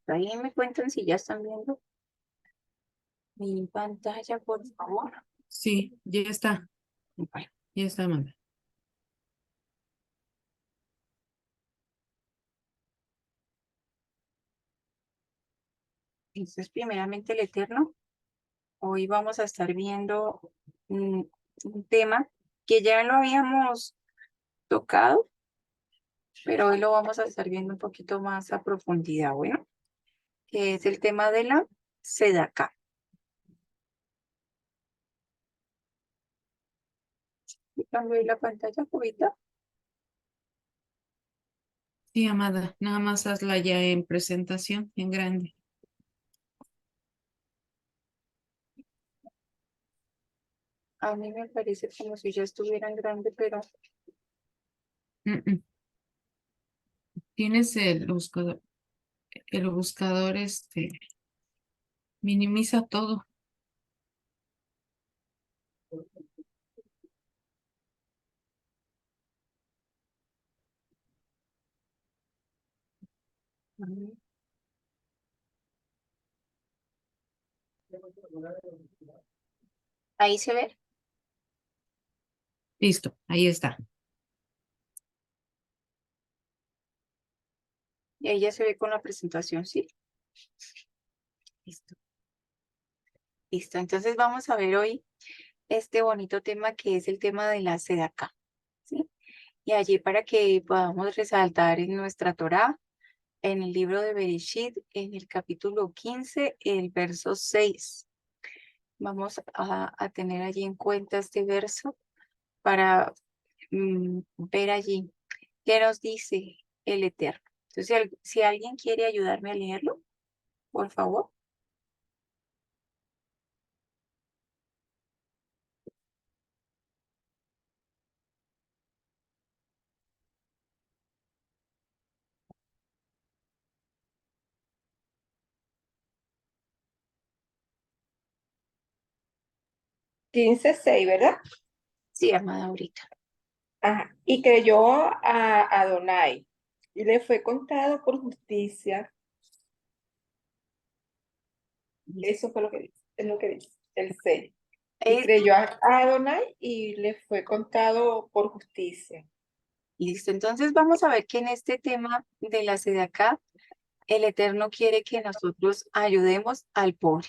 Ahí me cuentan si ya están viendo mi pantalla, por favor. Sí, Bueno, ya está, Amanda. entonces primeramente el Eterno. Hoy vamos a estar viendo un tema que ya lo habíamos tocado, pero hoy lo vamos a estar viendo un poquito más a profundidad, bueno, que es el tema de la sedaca. Cambio ahí la pantalla, Jovita. Sí, Amada, nada más hazla ya en presentación, en grande. A mí me parece como si ya estuviera en grande, pero Mm, mm. Tienes el buscador, minimiza todo. ahí se ve. Listo, ahí está. Y ahí ya se ve con la presentación, ¿sí? Listo. Listo. Entonces vamos a ver hoy este bonito tema que es el tema de la sedaca, ¿sí? Y allí para que podamos resaltar en nuestra Torá, en el libro de Bereshit, en el capítulo 15, el verso 6. Vamos a tener allí en cuenta este verso para ver allí qué nos dice el Eterno. Entonces, si alguien quiere ayudarme a leerlo, por favor. 15:6, ¿verdad? Sí, amada ahorita. Ajá. Y creyó a Adonai y le fue contado por justicia. Eso fue lo que dice, es lo que dice el 6. Y Es, creyó a Adonai y le fue contado por justicia. listo. Entonces, vamos a ver que en este tema de la sedaca, el Eterno quiere que nosotros ayudemos al pobre.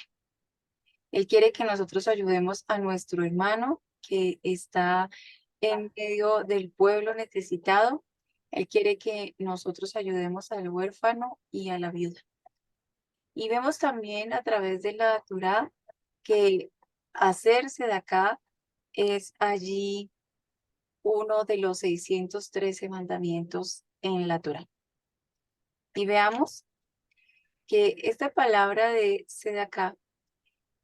Él quiere que nosotros ayudemos a nuestro hermano que está en medio del pueblo necesitado. Él quiere que nosotros ayudemos al huérfano y a la viuda. Y vemos también a través de la Torá que hacerse de acá es allí uno de los 613 mandamientos en la Torá. Y veamos que esta palabra de sedaká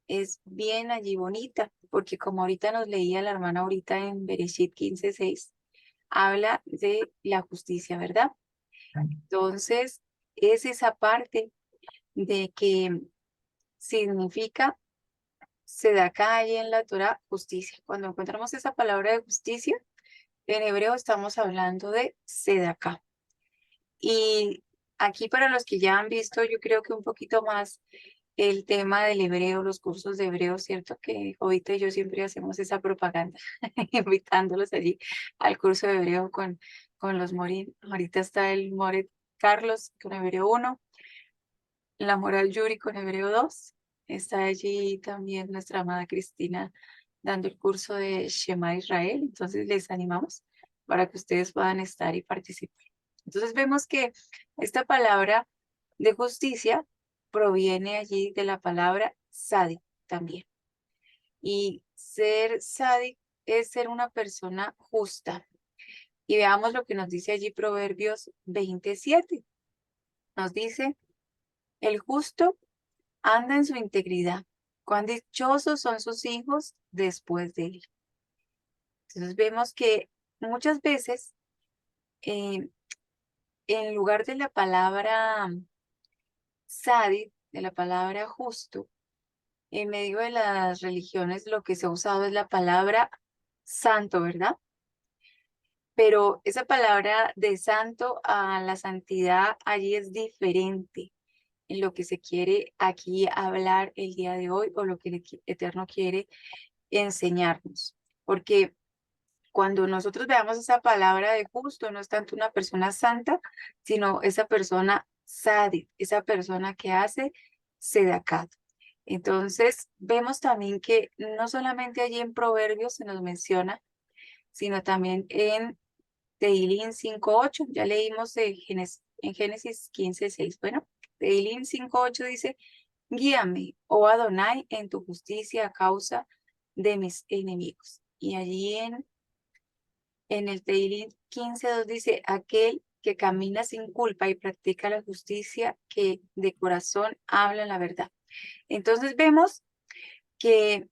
es bien allí bonita, porque como ahorita nos leía la hermana ahorita en Bereshit 15:6, habla de la justicia, ¿verdad? Entonces, es esa parte de que significa sedaká ahí en la Torah, justicia. Cuando encontramos esa palabra de justicia, en hebreo estamos hablando de sedaká. Y aquí para los que ya han visto, yo creo que un poquito más el tema del hebreo, los cursos de hebreo, ¿cierto? Que ahorita y yo siempre hacemos esa propaganda, invitándolos allí al curso de hebreo con los Morin. Ahorita está el Moret Carlos con hebreo 1, la Moral Yuri con hebreo 2. Está allí también nuestra amada Cristina dando el curso de Shema Israel. Entonces les animamos para que ustedes puedan estar y participar. Entonces vemos que esta palabra de justicia proviene allí de la palabra sadi también. Y ser sadi es ser una persona justa. Y veamos lo que nos dice allí Proverbios 27. Nos dice, el justo anda en su integridad. Cuán dichosos son sus hijos después de él. Entonces vemos que muchas veces, eh, en lugar de la palabra sadi, de la palabra justo, en medio de las religiones lo que se ha usado es la palabra santo, ¿verdad? Pero esa palabra de santo a la santidad allí es diferente. lo que se quiere aquí hablar el día de hoy o lo que el Eterno quiere enseñarnos. Porque cuando nosotros veamos esa palabra de justo, no es tanto una persona santa, sino esa persona sadit, esa persona que hace sedacat. Entonces, vemos también que no solamente allí en Proverbios se nos menciona, sino también en Tehilín 5:8. Ya leímos en Génesis 15:6. Bueno, Tehilín 5:8 dice, guíame, oh Adonai, en tu justicia a causa de mis enemigos. Y allí en el Tehilín 15:2 dice, aquel que camina sin culpa y practica la justicia, que de corazón habla la verdad. Entonces vemos que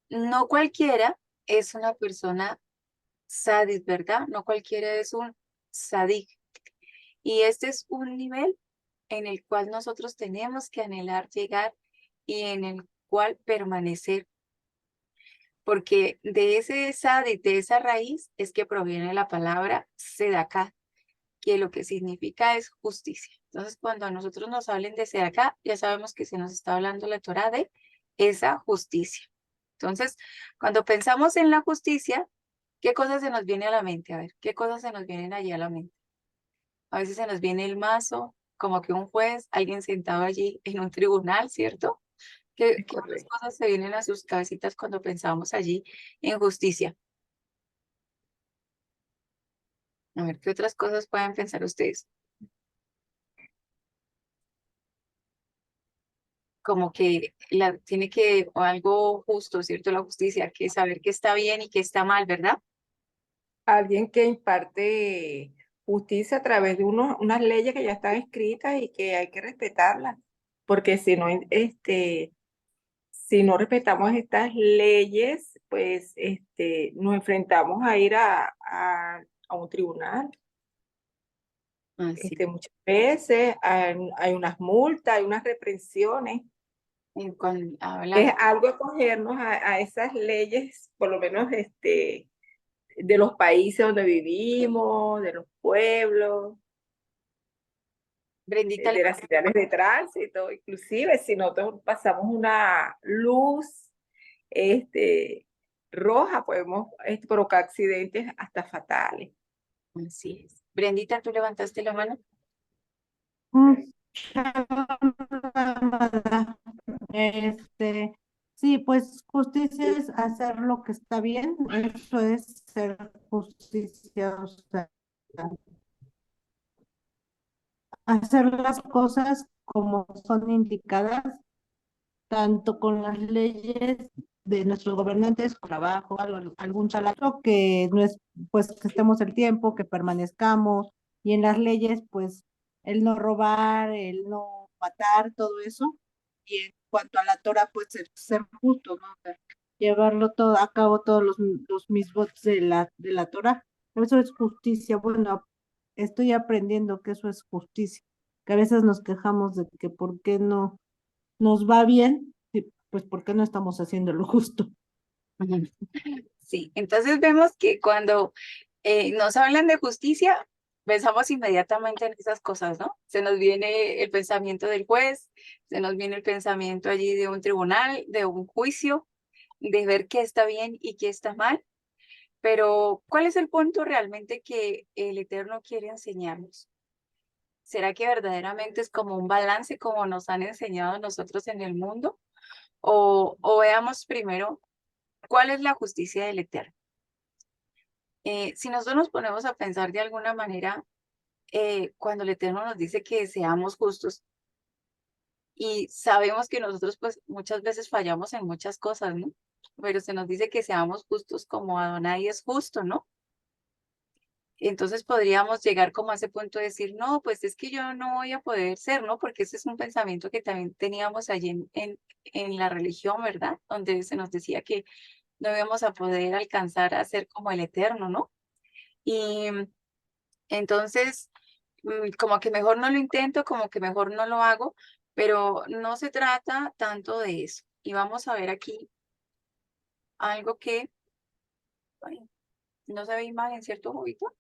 no cualquiera es una persona sadis, ¿verdad? No cualquiera es un sadik. Y este es un nivel en el cual nosotros tenemos que anhelar llegar y en el cual permanecer, porque de ese sadik, de esa raíz, es que proviene la palabra sedaká, que lo que significa es justicia. Entonces, cuando a nosotros nos hablen de sedaká, ya sabemos que se nos está hablando la Torá de esa justicia. Entonces, cuando pensamos en la justicia, ¿qué cosas se nos viene a la mente? A ver, ¿qué cosas se nos vienen allí a la mente? A veces se nos viene el mazo, como que un juez, alguien sentado allí en un tribunal, ¿cierto? Es ¿Qué otras correcto. cosas se vienen a sus cabecitas cuando pensamos allí en justicia? A ver, ¿qué otras cosas pueden pensar ustedes? Como que tiene que, o algo justo, ¿cierto? La justicia, que saber qué está bien y qué está mal, ¿verdad? Alguien que imparte justicia a través de unas leyes que ya están escritas y que hay que respetarlas, porque si no, si no respetamos estas leyes, pues nos enfrentamos a ir a un tribunal. Así, Muchas veces hay unas multas, hay unas reprensiones. cuando Es habla, algo acogernos a esas leyes, por lo menos de los países donde vivimos, de los pueblos, Brendita, de las señales de tránsito, inclusive si nosotros pasamos una luz roja, podemos provocar accidentes hasta fatales. así es. Brendita, ¿tú levantaste la mano? Mm, Amada, Este, sí, pues justicia es hacer lo que está bien, eso es ser justicia, o sea, hacer las cosas como son indicadas, tanto con las leyes de nuestros gobernantes, con trabajo, algún salario, que no es, pues, que estemos el tiempo, que permanezcamos, y en las leyes, pues, el no robar, el no matar, todo eso, y en cuanto a la Torah, pues, el ser justo, ¿no? O sea, llevarlo todo a cabo, todos los misbot de la Torah, eso es justicia. Bueno, estoy aprendiendo que eso es justicia, que a veces nos quejamos de que por qué no nos va bien, sí, pues porque no estamos haciendo lo justo. Ujú. Sí, entonces vemos que cuando nos hablan de justicia, pensamos inmediatamente en esas cosas, ¿no? Se nos viene el pensamiento del juez, se nos viene el pensamiento allí de un tribunal, de un juicio, de ver qué está bien y qué está mal. Pero, ¿cuál es el punto realmente que el Eterno quiere enseñarnos? ¿Será que verdaderamente es como un balance como nos han enseñado a nosotros en el mundo? O veamos primero cuál es la justicia del Eterno. Si nosotros nos ponemos a pensar de alguna manera, cuando el Eterno nos dice que seamos justos y sabemos que nosotros pues muchas veces fallamos en muchas cosas, ¿no? Pero se nos dice que seamos justos como Adonai es justo, ¿no? Entonces podríamos llegar como a ese punto de decir, no, pues es que yo no voy a poder ser, ¿no? Porque ese es un pensamiento que también teníamos allí en la religión, ¿verdad? Donde se nos decía que no íbamos a poder alcanzar a ser como el Eterno, ¿no? Y entonces, como que mejor no lo intento, como que mejor no lo hago, pero no se trata tanto de eso. Y vamos a ver aquí algo que, ay, no se ve imagen, ¿cierto, Jovito?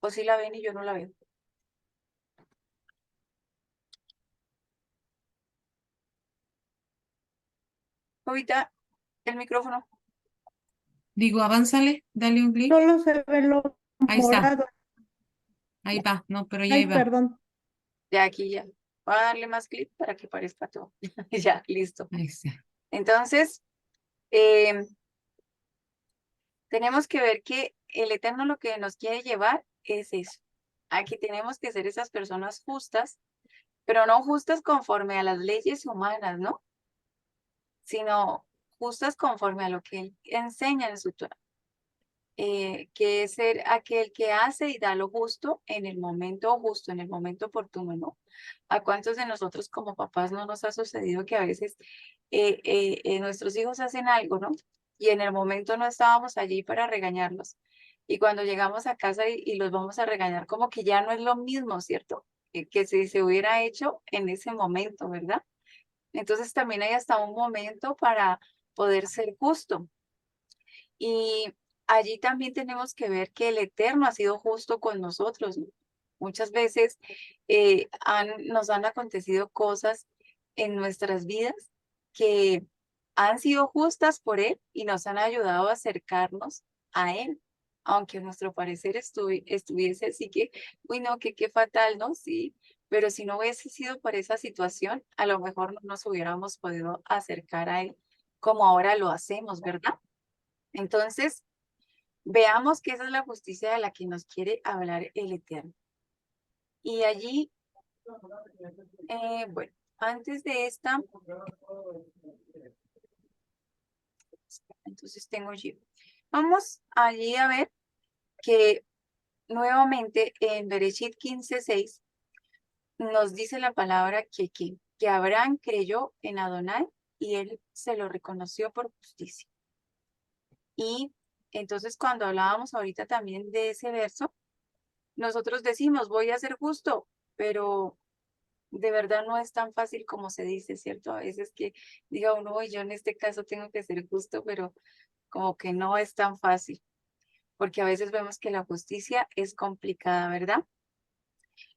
O si la ven y yo no la veo. Jovita, el micrófono. Digo, avánzale, dale un clic. Solo se ve lo Ahí está, morado. ahí va, no, pero ya ahí Ay, va. perdón. Ya aquí ya. Voy a darle más clic para que parezca todo. Ya, listo. Ahí está. Entonces, tenemos que ver que el Eterno lo que nos quiere llevar es eso. Aquí tenemos que ser esas personas justas, pero no justas conforme a las leyes humanas, ¿no? Sino justas conforme a lo que Él enseña en su Torah. Que es ser aquel que hace y da lo justo en el momento justo, en el momento oportuno, ¿no? ¿A cuántos de nosotros como papás no nos ha sucedido que a veces nuestros hijos hacen algo, ¿no? Y en el momento no estábamos allí para regañarlos. Y cuando llegamos a casa y los vamos a regañar, como que ya no es lo mismo, ¿cierto? Que si se hubiera hecho en ese momento, ¿verdad? Entonces también hay hasta un momento para poder ser justo. Y allí también tenemos que ver que el Eterno ha sido justo con nosotros, ¿no? Muchas veces nos han acontecido cosas en nuestras vidas que han sido justas por Él y nos han ayudado a acercarnos a Él. Aunque a nuestro parecer estuviese así que, uy, no, que qué fatal, ¿no? Sí, pero si no hubiese sido por esa situación, a lo mejor no nos hubiéramos podido acercar a Él como ahora lo hacemos, ¿verdad? Entonces, veamos que esa es la justicia de la que nos quiere hablar el Eterno. Y allí, bueno, antes de esta, entonces tengo yo. Vamos allí a ver que nuevamente en Bereshit 15:6 nos dice la palabra que Abraham creyó en Adonai y él se lo reconoció por justicia. Y entonces cuando hablábamos ahorita también de ese verso, nosotros decimos, voy a ser justo, pero de verdad no es tan fácil como se dice, ¿cierto? A veces que diga uno, "Uy, yo en este caso tengo que ser justo, pero como que no es tan fácil, porque a veces vemos que la justicia es complicada, ¿verdad?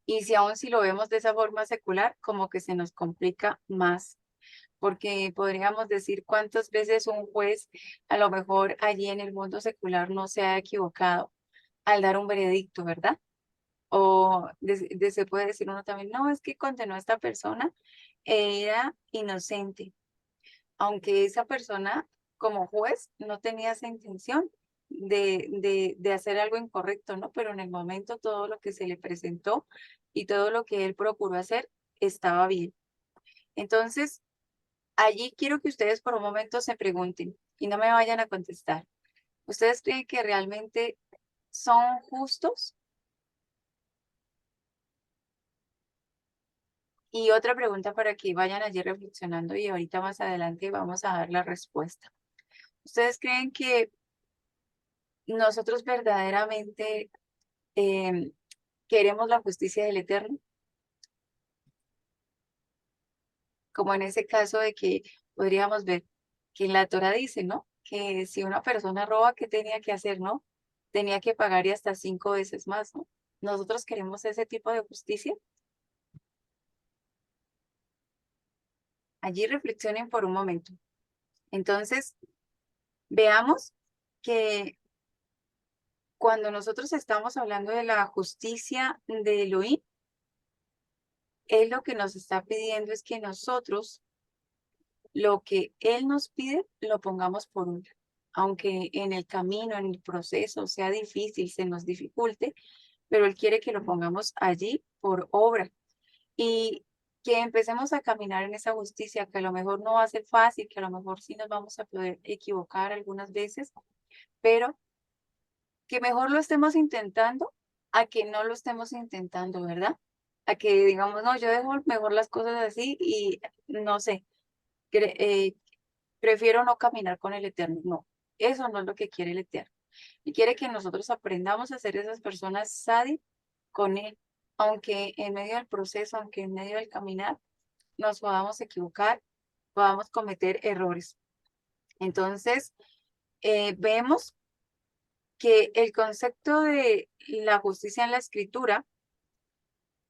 Y si aún si lo vemos de esa forma secular, como que se nos complica más, porque podríamos decir cuántas veces un juez a lo mejor allí en el mundo secular no se ha equivocado al dar un veredicto, ¿verdad? O se puede decir uno también, no, es que condenó a esta persona, era inocente, aunque esa persona como juez no tenía esa intención de hacer algo incorrecto, ¿no? Pero en el momento todo lo que se le presentó y todo lo que él procuró hacer estaba bien. Entonces, allí quiero que ustedes por un momento se pregunten y no me vayan a contestar. ¿Ustedes creen que realmente son justos? Y otra pregunta para que vayan allí reflexionando y ahorita más adelante vamos a dar la respuesta. ¿Ustedes creen que nosotros verdaderamente queremos la justicia del Eterno? Como en ese caso de que podríamos ver que en la Torah dice, ¿no? Que si una persona roba, ¿qué tenía que hacer, no? Tenía que pagar y hasta 5 veces más, ¿no? ¿Nosotros queremos ese tipo de justicia? Allí reflexionen por un momento. Entonces, veamos que cuando nosotros estamos hablando de la justicia de Elohim, Él lo que nos está pidiendo es que nosotros, lo que Él nos pide, lo pongamos por obra. Aunque en el camino, en el proceso sea difícil, se nos dificulte, pero Él quiere que lo pongamos allí por obra. Y que empecemos a caminar en esa justicia, que a lo mejor no va a ser fácil, que a lo mejor sí nos vamos a poder equivocar algunas veces, pero que mejor lo estemos intentando a que no lo estemos intentando, ¿verdad? A que digamos, no, yo dejo mejor las cosas así y no sé, prefiero no caminar con el Eterno. No, eso no es lo que quiere el Eterno. Y quiere que nosotros aprendamos a ser esas personas sadi con Él, aunque en medio del proceso, aunque en medio del caminar, nos podamos equivocar, podamos cometer errores. Entonces, vemos que el concepto de la justicia en la escritura,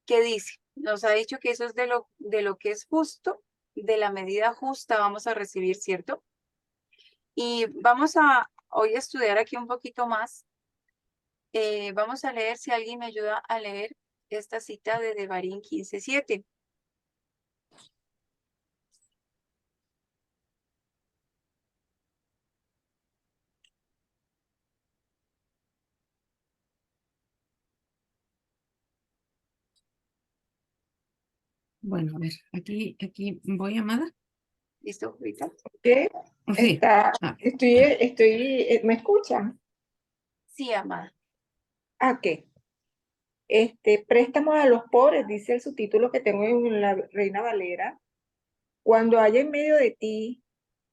¿qué dice? Nos ha dicho que eso es de lo que es justo, de la medida justa vamos a recibir, ¿cierto? Y vamos a hoy estudiar aquí un poquito más. Vamos a leer, si alguien me ayuda a leer esta cita de Devarim 15:7. Bueno, a ver, aquí voy, Amada. ¿Listo, Rita? ¿Qué? Sí. Ah, ¿Me escuchan? Sí, amada. Ah, ¿qué? Préstamos a los pobres, dice el subtítulo que tengo en la Reina Valera. Cuando haya en medio de ti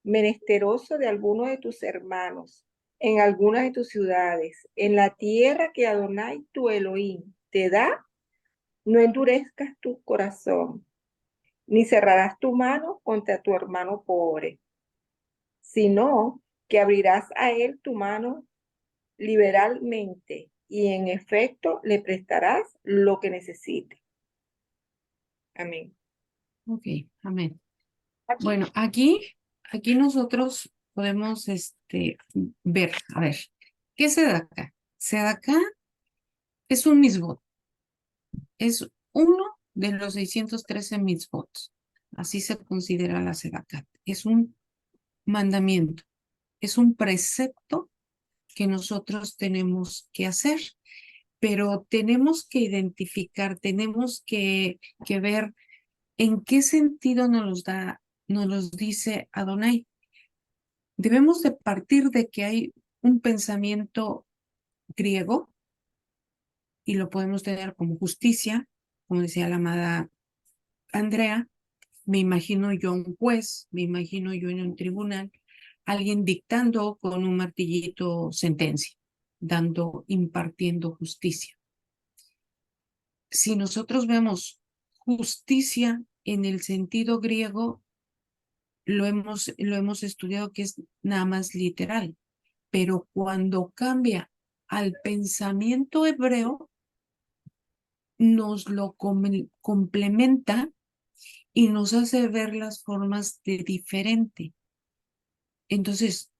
menesteroso de alguno de tus hermanos, en alguna de tus ciudades, en la tierra que Adonai tu Elohim te da, no endurezcas tu corazón, ni cerrarás tu mano contra tu hermano pobre, sino que abrirás a él tu mano liberalmente y en efecto le prestarás lo que necesite. Amén. ok, amén. Aquí. Bueno, aquí nosotros podemos ver, a ver, ¿qué se da acá? Se da acá es un misbot, es uno de los 613 mitzvot. Así se considera la sedacat. Es un mandamiento, es un precepto que nosotros tenemos que hacer, pero tenemos que identificar, tenemos que ver en qué sentido nos los dice Adonai. Debemos de partir de que hay un pensamiento griego y lo podemos tener como justicia, como decía la amada Andrea. Me imagino yo un juez, me imagino yo en un tribunal, alguien dictando con un martillito sentencia, impartiendo justicia. Si nosotros vemos justicia en el sentido griego, lo hemos estudiado que es nada más literal, pero cuando cambia al pensamiento hebreo, nos lo complementa y nos hace ver las formas de diferente. Entonces,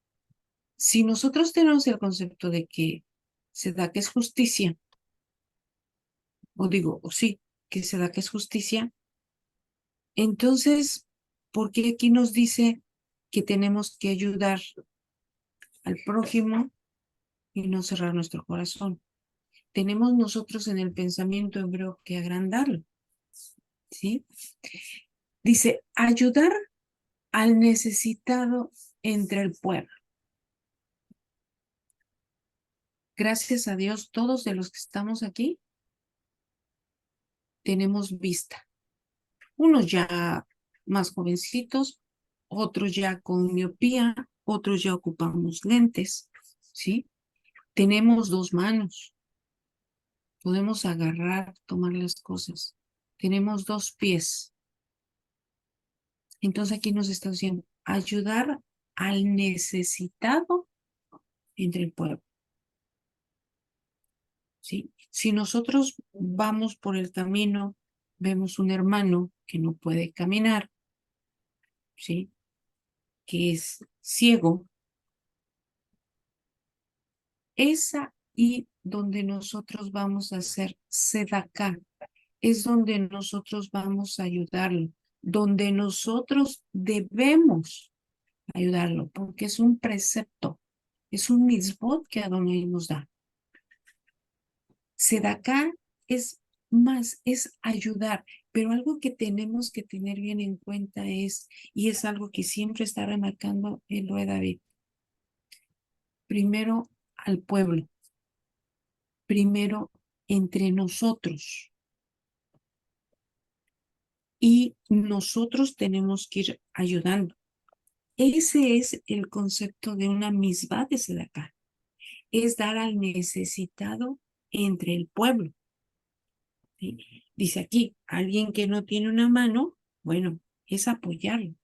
si nosotros tenemos el concepto de que se da que es justicia, o sí, que se da que es justicia, entonces, ¿por qué aquí nos dice que tenemos que ayudar al prójimo y no cerrar nuestro corazón? Tenemos nosotros en el pensamiento hebreo que agrandarlo, ¿sí? Dice, ayudar al necesitado entre el pueblo. Gracias a Dios, todos de los que estamos aquí tenemos vista. Unos ya más jovencitos, otros ya con miopía, otros ya ocupamos lentes, ¿sí? Tenemos dos manos, podemos agarrar, tomar las cosas. Tenemos dos pies. Entonces aquí nos está diciendo, ayudar al necesitado entre el pueblo, ¿sí? Si nosotros vamos por el camino, vemos un hermano que no puede caminar, ¿sí? Que es ciego, es ahí donde nosotros vamos a hacer sedacá, es donde nosotros vamos a ayudarlo, donde nosotros debemos ayudarlo, porque es un precepto, es un mitzvot que Adonai nos da. Sedacá es más, es ayudar, pero algo que tenemos que tener bien en cuenta es, y es algo que siempre está remarcando el rey David, primero al pueblo, primero entre nosotros, y nosotros tenemos que ir ayudando. Ese es el concepto de una misbah de sedacá, es dar al necesitado entre el pueblo. ¿Sí? Dice aquí, alguien que no tiene una mano, bueno, es apoyarlo,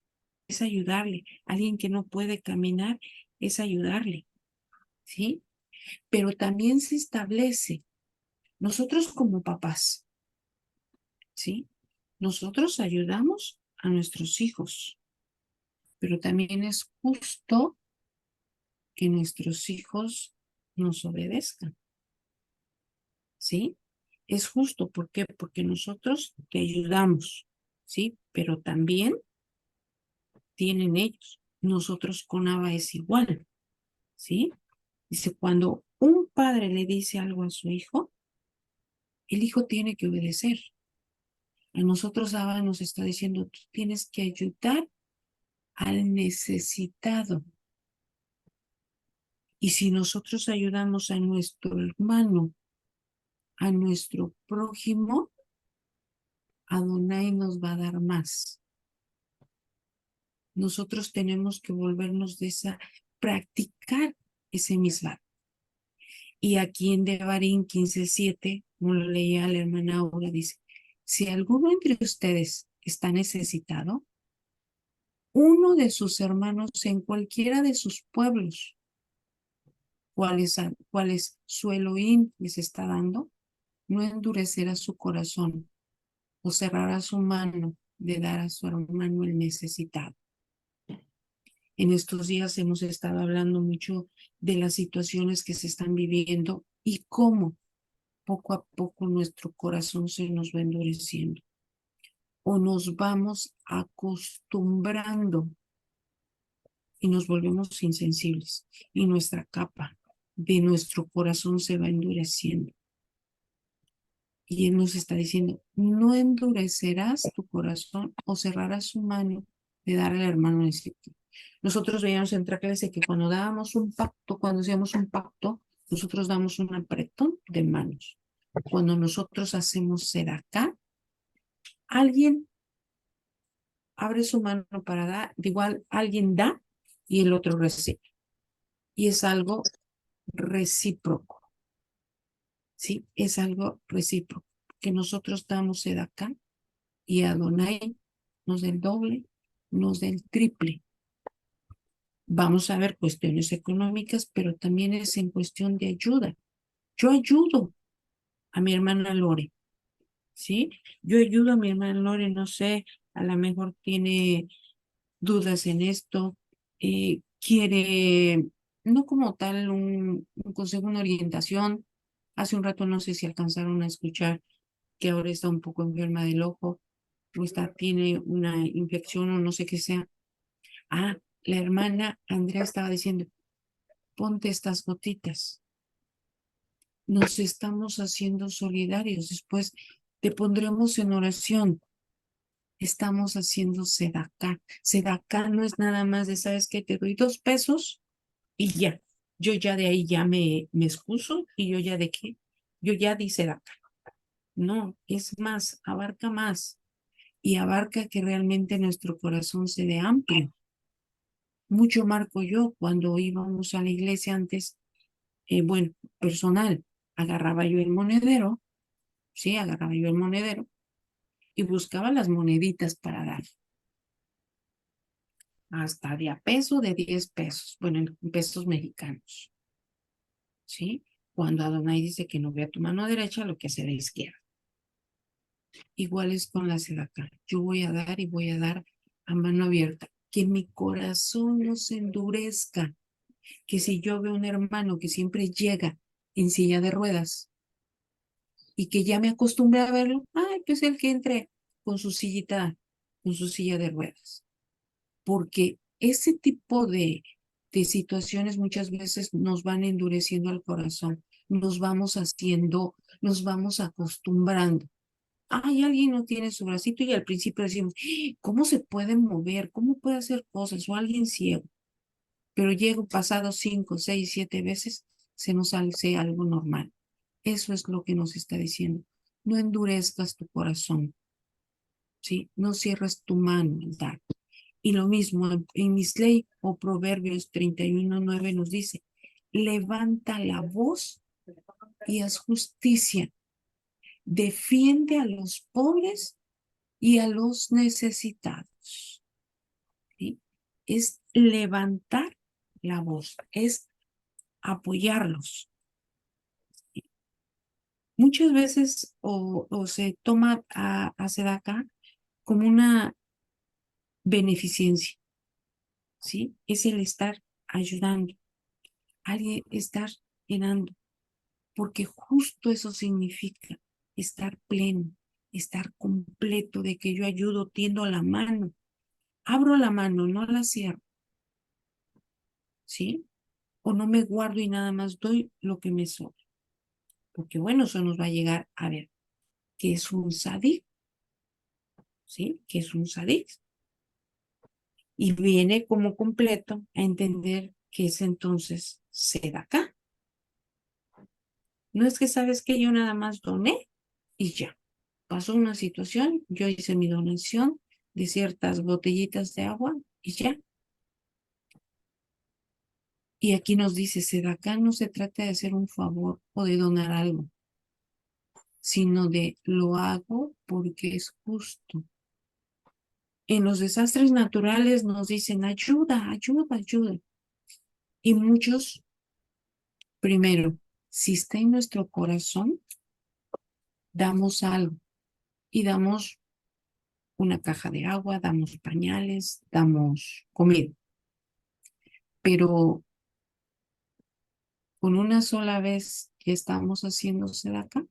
es ayudarle. Alguien que no puede caminar, es ayudarle, ¿sí? Pero también se establece, nosotros como papás, ¿sí? Nosotros ayudamos a nuestros hijos, pero también es justo que nuestros hijos nos obedezcan, ¿sí? Es justo, ¿por qué? Porque nosotros te ayudamos, ¿sí? Pero también tienen ellos. Nosotros con Abba es igual, ¿sí? Dice, cuando un padre le dice algo a su hijo, el hijo tiene que obedecer. A nosotros Abba nos está diciendo, tú tienes que ayudar al necesitado. Y si nosotros ayudamos a nuestro hermano, a nuestro prójimo, Adonai nos va a dar más. Nosotros tenemos que volvernos de practicar ese misma. Y aquí en Devarim 15:7, como lo leía la hermana Aura, dice, si alguno entre ustedes está necesitado, uno de sus hermanos en cualquiera de sus pueblos, cuáles su Elohim les está dando, no endurecerá su corazón o cerrará su mano de dar a su hermano el necesitado. En estos días hemos estado hablando mucho de las situaciones que se están viviendo y cómo poco a poco nuestro corazón se nos va endureciendo o nos vamos acostumbrando y nos volvemos insensibles y nuestra capa de nuestro corazón se va endureciendo. Y Él nos está diciendo, no endurecerás tu corazón o cerrarás su mano de dar al hermano necesitado. Nosotros veíamos en clase que cuando dábamos un pacto, cuando hacíamos un pacto, nosotros damos un apretón de manos. Cuando nosotros hacemos sedacá, alguien abre su mano para dar, igual alguien da y el otro recibe. Y es algo recíproco, ¿sí? Es algo recíproco, que nosotros damos sedacá y Adonai nos da el doble, nos da el triple. Vamos a ver cuestiones económicas, pero también es en cuestión de ayuda. Yo ayudo a mi hermana Lore, ¿sí? Yo ayudo a mi hermana Lore, no sé, a lo mejor tiene dudas en esto, quiere, no como tal un consejo, una orientación. Hace un rato no sé si alcanzaron a escuchar que ahora está un poco enferma del ojo, o tiene una infección o no sé qué sea. Ah, la hermana Andrea estaba diciendo, ponte estas gotitas. Nos estamos haciendo solidarios. Después te pondremos en oración. Estamos haciendo sedacá. Sedacá no es nada más de, ¿sabes qué? Te doy 2 pesos y ya. Yo ya de ahí ya me excuso y yo ya de qué. Yo ya di sedacá. No, es más, abarca más. Y abarca que realmente nuestro corazón se dé amplio. Mucho marco yo cuando íbamos a la iglesia antes, bueno, personal, agarraba yo el monedero, sí, agarraba yo el monedero y buscaba las moneditas para dar. Hasta de a peso, de 10 pesos, bueno, en pesos mexicanos, ¿sí? Cuando Adonai dice que no vea tu mano derecha, lo que hace la izquierda. Igual es con la sedacá. Yo voy a dar y voy a dar a mano abierta. Que mi corazón no se endurezca. Que si yo veo un hermano que siempre llega en silla de ruedas y que ya me acostumbré a verlo, ay, pues el que entre con su sillita, con su silla de ruedas. Porque ese tipo de situaciones muchas veces nos van endureciendo el corazón, nos vamos haciendo, nos vamos acostumbrando. Ay, alguien no tiene su bracito y al principio decimos, ¿cómo se puede mover? ¿Cómo puede hacer cosas? O alguien ciego. Pero llego pasado 5, 6, 7 veces, se nos hace algo normal. Eso es lo que nos está diciendo. No endurezcas tu corazón, ¿sí? No cierres tu mano al dar. Y lo mismo en Misley o Proverbios 31:9 nos dice, levanta la voz y haz justicia, defiende a los pobres y a los necesitados. ¿Sí? Es levantar la voz, es apoyarlos. ¿Sí? Muchas veces o se toma a Sedacá como una beneficencia, ¿sí? Es el estar ayudando. alguien estar llenando, porque justo eso significa estar pleno, estar completo, de que yo ayudo, tiendo la mano, abro la mano, no la cierro, ¿sí? O no me guardo y nada más doy lo que me sobra. Porque bueno, eso nos va a llegar a ver qué es un sadik, ¿sí? ¿Qué es un sadik? Y viene como completo a entender que es entonces acá. No es que sabes que yo nada más doné y ya. Pasó una situación, yo hice mi donación de ciertas botellitas de agua y ya. Y aquí nos dice, acá no se trata de hacer un favor o de donar algo, sino de lo hago porque es justo. En los desastres naturales nos dicen ayuda, ayuda, ayuda. Y muchos, primero, si está en nuestro corazón, damos algo y damos una caja de agua, damos pañales, damos comida. Pero con una sola vez que estamos haciéndose de acá,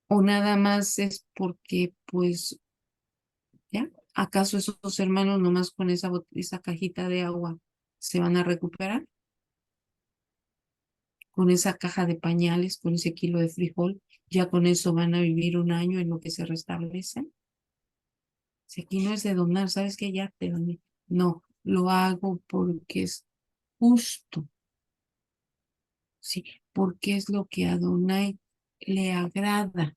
o nada más es porque, pues, ¿ya? ¿Acaso esos hermanos nomás con esa cajita de agua se van a recuperar? Con esa caja de pañales, con ese kilo de frijol, ya con eso van a vivir un año en lo que se restablecen. Si aquí no es de donar, ¿sabes qué? Ya te doné. No, lo hago porque es justo, sí, porque es lo que a Adonai le agrada.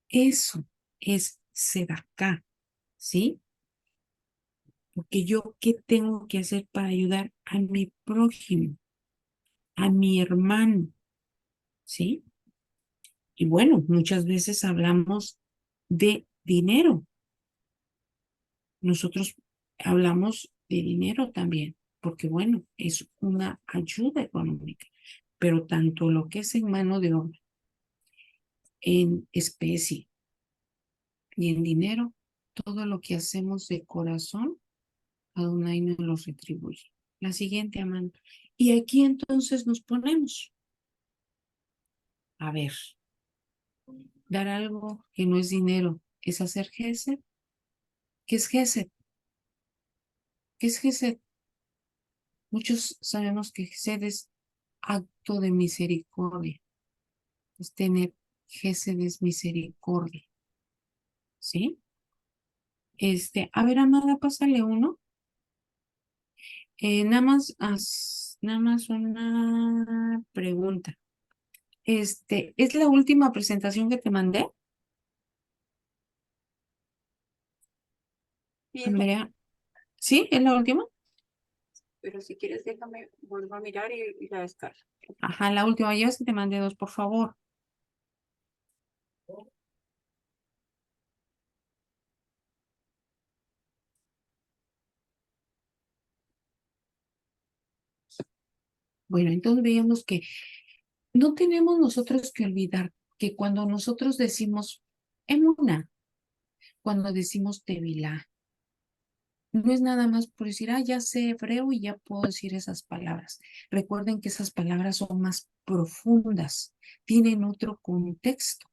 Eso es acá, ¿sí? Porque yo, ¿qué tengo que hacer para ayudar a mi prójimo, a mi hermano? ¿Sí? Y bueno, muchas veces hablamos de dinero. Nosotros hablamos de dinero también, porque bueno, es una ayuda económica, pero tanto lo que es en mano de obra, en especie y en dinero, todo lo que hacemos de corazón, Adonai nos lo retribuye. La siguiente, Amanda. Y aquí entonces nos ponemos, a ver, dar algo que no es dinero, es hacer gesed. ¿Qué es gesed? ¿Qué es gesed? Muchos sabemos que gesed es acto de misericordia, es tener gesed es misericordia, ¿sí? A ver, Amada, pásale uno. Nada más una pregunta. ¿Es la última presentación que te mandé, Bien, Andrea? ¿Sí? ¿Es la última? pero si quieres déjame, vuelvo a mirar y la descargo. Ajá, la última. Ya es que te mandé dos, por favor. Bueno, entonces veíamos que no tenemos nosotros que olvidar que cuando nosotros decimos emuna, cuando decimos tevilá, no es nada más por decir, ya sé hebreo y ya puedo decir esas palabras. Recuerden que esas palabras son más profundas, tienen otro contexto,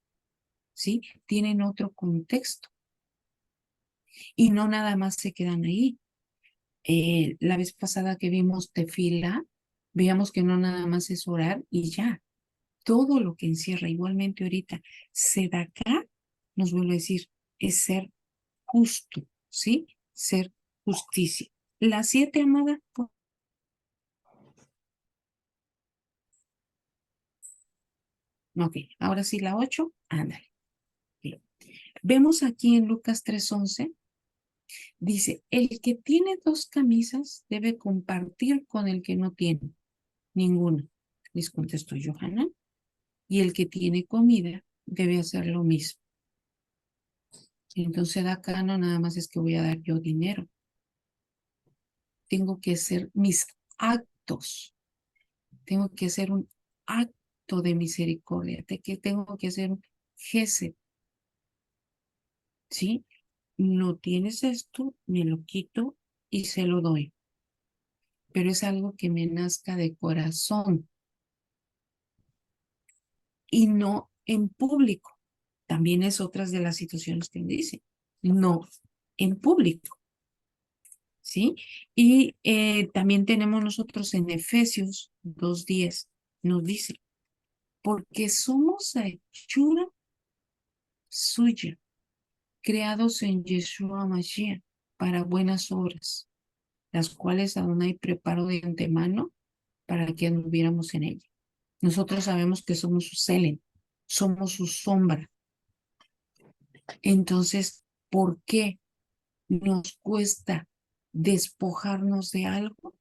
¿sí? Tienen otro contexto y no nada más se quedan ahí. La vez pasada que vimos tefila, veíamos que no nada más es orar y ya. Todo lo que encierra, igualmente ahorita, acá nos vuelve a decir, es ser justo, ¿sí? Ser justicia. La 7, Amada. Ok, ahora sí la 8, ándale. Bien. Vemos aquí en Lucas 3:11, dice, el que tiene dos camisas debe compartir con el que no tiene ninguna. Les contestó Johanna. Y el que tiene comida debe hacer lo mismo. Entonces acá no nada más es que voy a dar yo dinero. Tengo que hacer mis actos. Tengo que hacer un acto de misericordia. Tengo que hacer un gesed. ¿Sí? No tienes esto, me lo quito y se lo doy. pero es algo que me nazca de corazón y no en público. También es otras de las situaciones que me dice, no en público, ¿sí? Y también tenemos nosotros en Efesios 2:10, nos dice, porque somos hechura suya, creados en Yeshua Mashiach para buenas obras, las cuales Adonai preparó de antemano para que anduviéramos en ella. Nosotros sabemos que somos su Selen, somos su sombra. Entonces, ¿por qué nos cuesta despojarnos de algo?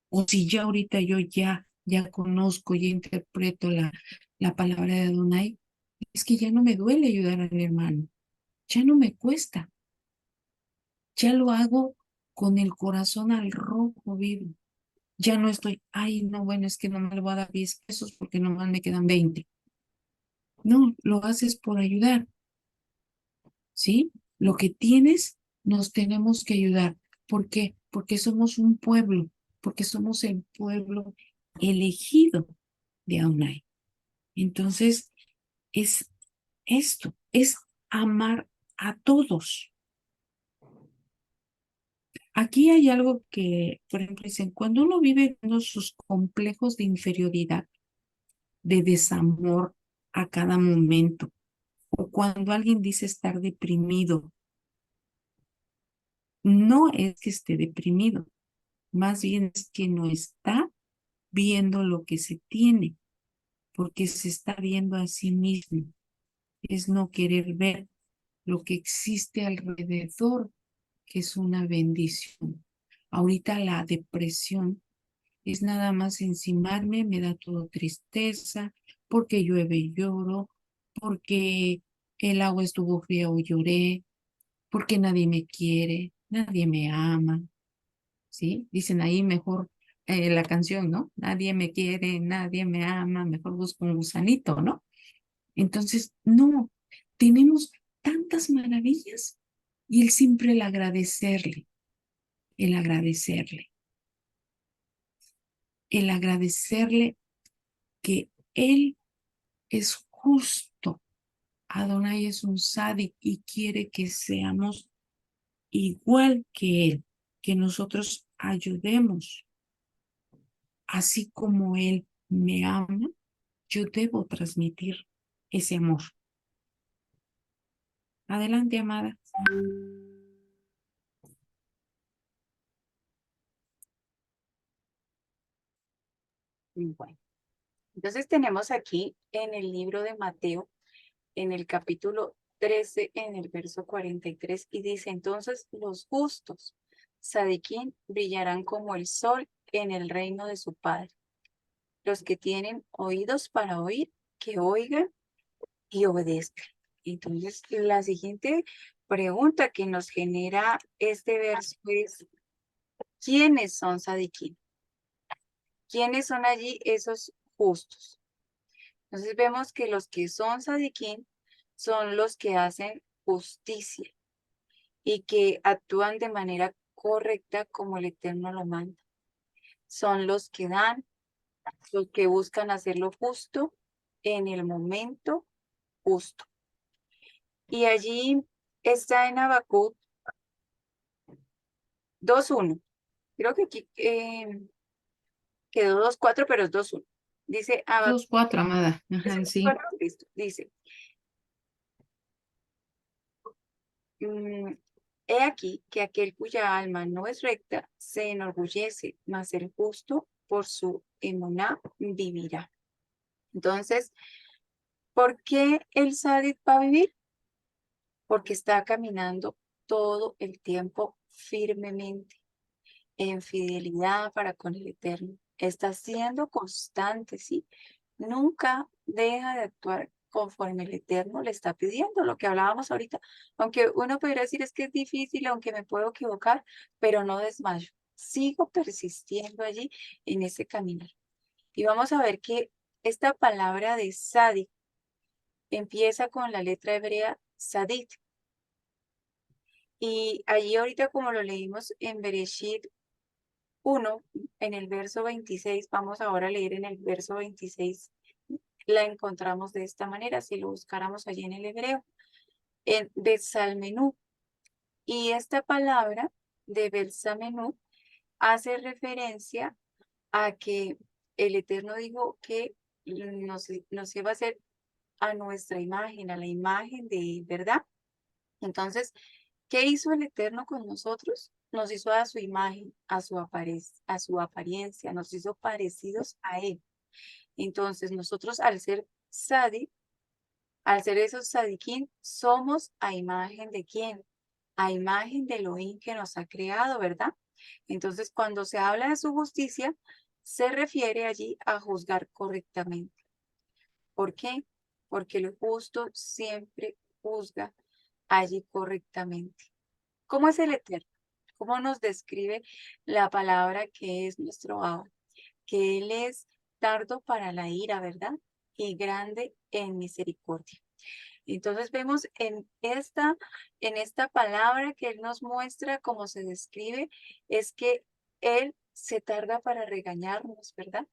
O si ya ahorita yo ya conozco, ya interpreto la palabra de Adonai, es que ya no me duele ayudar al hermano, ya no me cuesta, ya lo hago con el corazón al rojo vivo. Ya no estoy, ay, no, bueno, es que no me le voy a dar 10 pesos porque nomás me quedan 20. No, lo haces por ayudar, ¿sí? Lo que tienes, nos tenemos que ayudar. ¿Por qué? Porque somos un pueblo, porque somos el pueblo elegido de Adonai. Entonces, es esto, es amar a todos. Aquí hay algo que, por ejemplo, dicen, cuando uno vive viendo sus complejos de inferioridad, de desamor a cada momento, o cuando alguien dice estar deprimido, no es que esté deprimido, más bien es que no está viendo lo que se tiene, porque se está viendo a sí mismo. Es no querer ver lo que existe alrededor, que es una bendición. Ahorita la depresión es nada más encimarme, me da todo tristeza, porque llueve y lloro, porque el agua estuvo fría o lloré, porque nadie me quiere, nadie me ama, ¿sí? Dicen ahí mejor la canción, ¿no? Nadie me quiere, nadie me ama, mejor busco un gusanito, ¿no? Entonces, no, tenemos tantas maravillas y el siempre el agradecerle, el agradecerle que Él es justo. Adonai es un sádic y quiere que seamos igual que Él, que nosotros ayudemos. Así como Él me ama, yo debo transmitir ese amor. Adelante, amada. Bueno, entonces tenemos aquí en el libro de Mateo, en el capítulo 13, en el verso 43, y dice, entonces los justos, Sadiquín, brillarán como el sol en el reino de su Padre. Los que tienen oídos para oír, que oigan y obedezcan. Entonces, la siguiente pregunta que nos genera este verso es, ¿quiénes son Sadiquín? ¿Quiénes son allí esos justos? Entonces vemos que los que son Sadiquín son los que hacen justicia y que actúan de manera correcta como el Eterno lo manda. Son los que dan, los que buscan hacer lo justo en el momento justo. Y allí está en Habacuc 2:1. Creo que aquí quedó 2:4, pero es 2:1. Dice Habacuc 2:4, amada. Ajá, sí. 4, listo. Dice, he aquí que aquel cuya alma no es recta se enorgullece, mas el justo por su emuná vivirá. Entonces, ¿por qué el sádic va a vivir? Porque está caminando todo el tiempo firmemente, en fidelidad para con el Eterno. Está siendo constante, ¿sí? Nunca deja de actuar conforme el Eterno le está pidiendo, lo que hablábamos ahorita. Aunque uno podría decir es que es difícil, aunque me puedo equivocar, pero no desmayo. Sigo persistiendo allí en ese camino. Y vamos a ver que esta palabra de Sadik empieza con la letra hebrea Sadit. Y allí ahorita como lo leímos en Bereshit 1 en el verso 26, vamos ahora a leer en el verso 26, la encontramos de esta manera, si lo buscáramos allí en el hebreo, en Betsalmenú. Y esta palabra de Betsalmenú hace referencia a que el Eterno dijo que nos iba a hacer a nuestra imagen, a la imagen de Él, ¿verdad? Entonces, ¿qué hizo el Eterno con nosotros? Nos hizo a su imagen, a su apariencia, nos hizo parecidos a Él. Entonces, nosotros al ser Sadi, al ser esos Sadiquín, somos a imagen de quién? A imagen de Elohim que nos ha creado, ¿verdad? Entonces, cuando se habla de su justicia, se refiere allí a juzgar correctamente. ¿Por qué? Porque el justo siempre juzga allí correctamente. ¿Cómo es el Eterno? ¿Cómo nos describe la palabra que es nuestro Abba? Que Él es tardo para la ira, ¿verdad? Y grande en misericordia. Entonces vemos en esta palabra que Él nos muestra cómo se describe, es que Él se tarda para regañarnos, ¿verdad?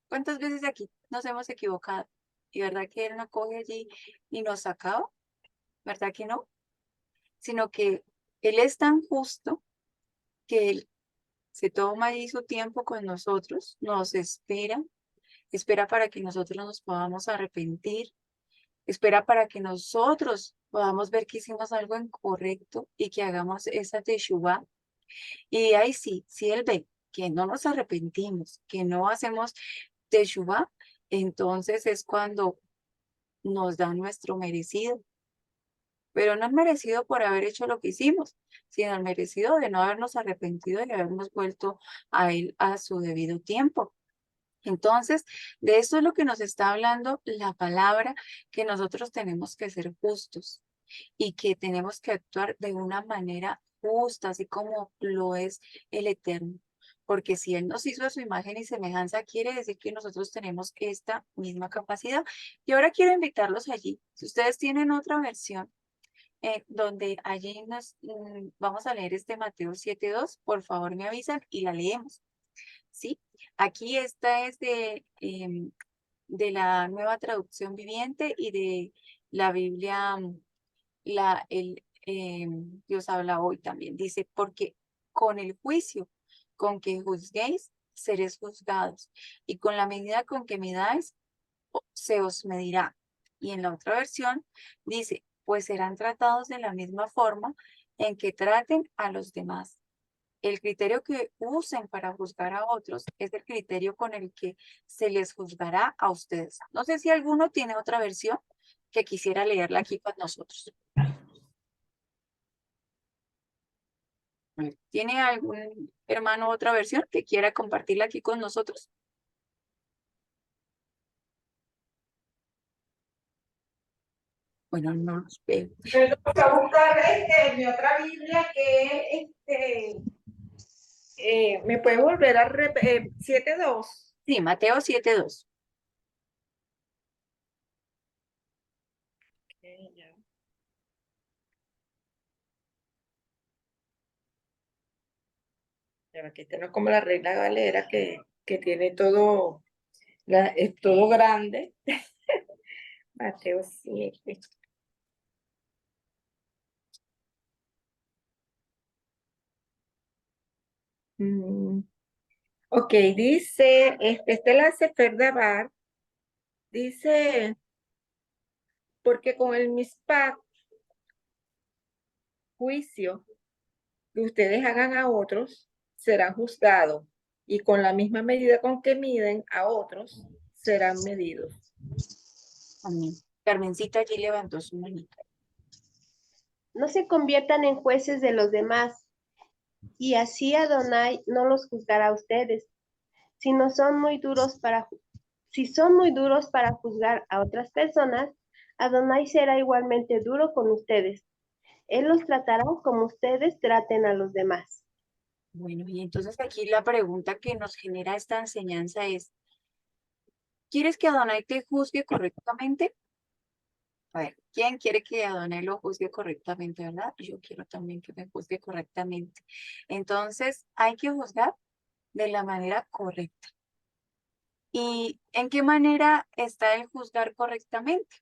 ¿Cuántas veces aquí nos hemos equivocado? Y verdad que Él no coge allí y nos acaba, ¿verdad que no? Sino que Él es tan justo que Él se toma allí su tiempo con nosotros, nos espera, espera para que nosotros nos podamos arrepentir, espera para que nosotros podamos ver que hicimos algo incorrecto y que hagamos esa teshuvá. Y ahí sí, si Él ve que no nos arrepentimos, que no hacemos teshuvá, entonces es cuando nos da nuestro merecido. Pero no es merecido por haber hecho lo que hicimos, sino el merecido de no habernos arrepentido y habernos vuelto a Él a su debido tiempo. Entonces, de eso es lo que nos está hablando la palabra, que nosotros tenemos que ser justos y que tenemos que actuar de una manera justa, así como lo es el Eterno. Porque si Él nos hizo a su imagen y semejanza, quiere decir que nosotros tenemos esta misma capacidad. Y ahora quiero invitarlos allí. Si ustedes tienen otra versión, donde allí vamos a leer este Mateo 7:2, por favor me avisan y la leemos. ¿Sí? Aquí esta es de la Nueva Traducción Viviente y de la Biblia, Dios habla hoy también. Dice, porque con el juicio con que juzguéis, seréis juzgados, y con la medida con que midáis, se os medirá. Y en la otra versión dice, pues serán tratados de la misma forma en que traten a los demás. El criterio que usen para juzgar a otros es el criterio con el que se les juzgará a ustedes. No sé si alguno tiene otra versión que quisiera leerla aquí con nosotros. ¿Tiene algún hermano otra versión que quiera compartirla aquí con nosotros? Bueno, no los veo. Yo voy a buscar mi otra Biblia que me puede volver a 7:2. Sí, Mateo 7:2. Ya, que este no es como la Reina Valera que tiene todo, es todo grande. Mateo 7. Ok, dice, este la Sefer Dabar, dice, porque con el Mishpat, juicio que ustedes hagan a otros, serán juzgados, y con la misma medida con que miden a otros, serán medidos. Amén. Carmencita allí levantó su manita. No se conviertan en jueces de los demás, y así Adonai no los juzgará a ustedes. Si son muy duros para juzgar a otras personas, Adonai será igualmente duro con ustedes. Él los tratará como ustedes traten a los demás. Bueno, y entonces aquí la pregunta que nos genera esta enseñanza es, ¿quieres que Adonai te juzgue correctamente? A ver, ¿quién quiere que Adonai lo juzgue correctamente, verdad? Yo quiero también que me juzgue correctamente. Entonces, ¿hay que juzgar? de la manera correcta. ¿Y en qué manera está el juzgar correctamente?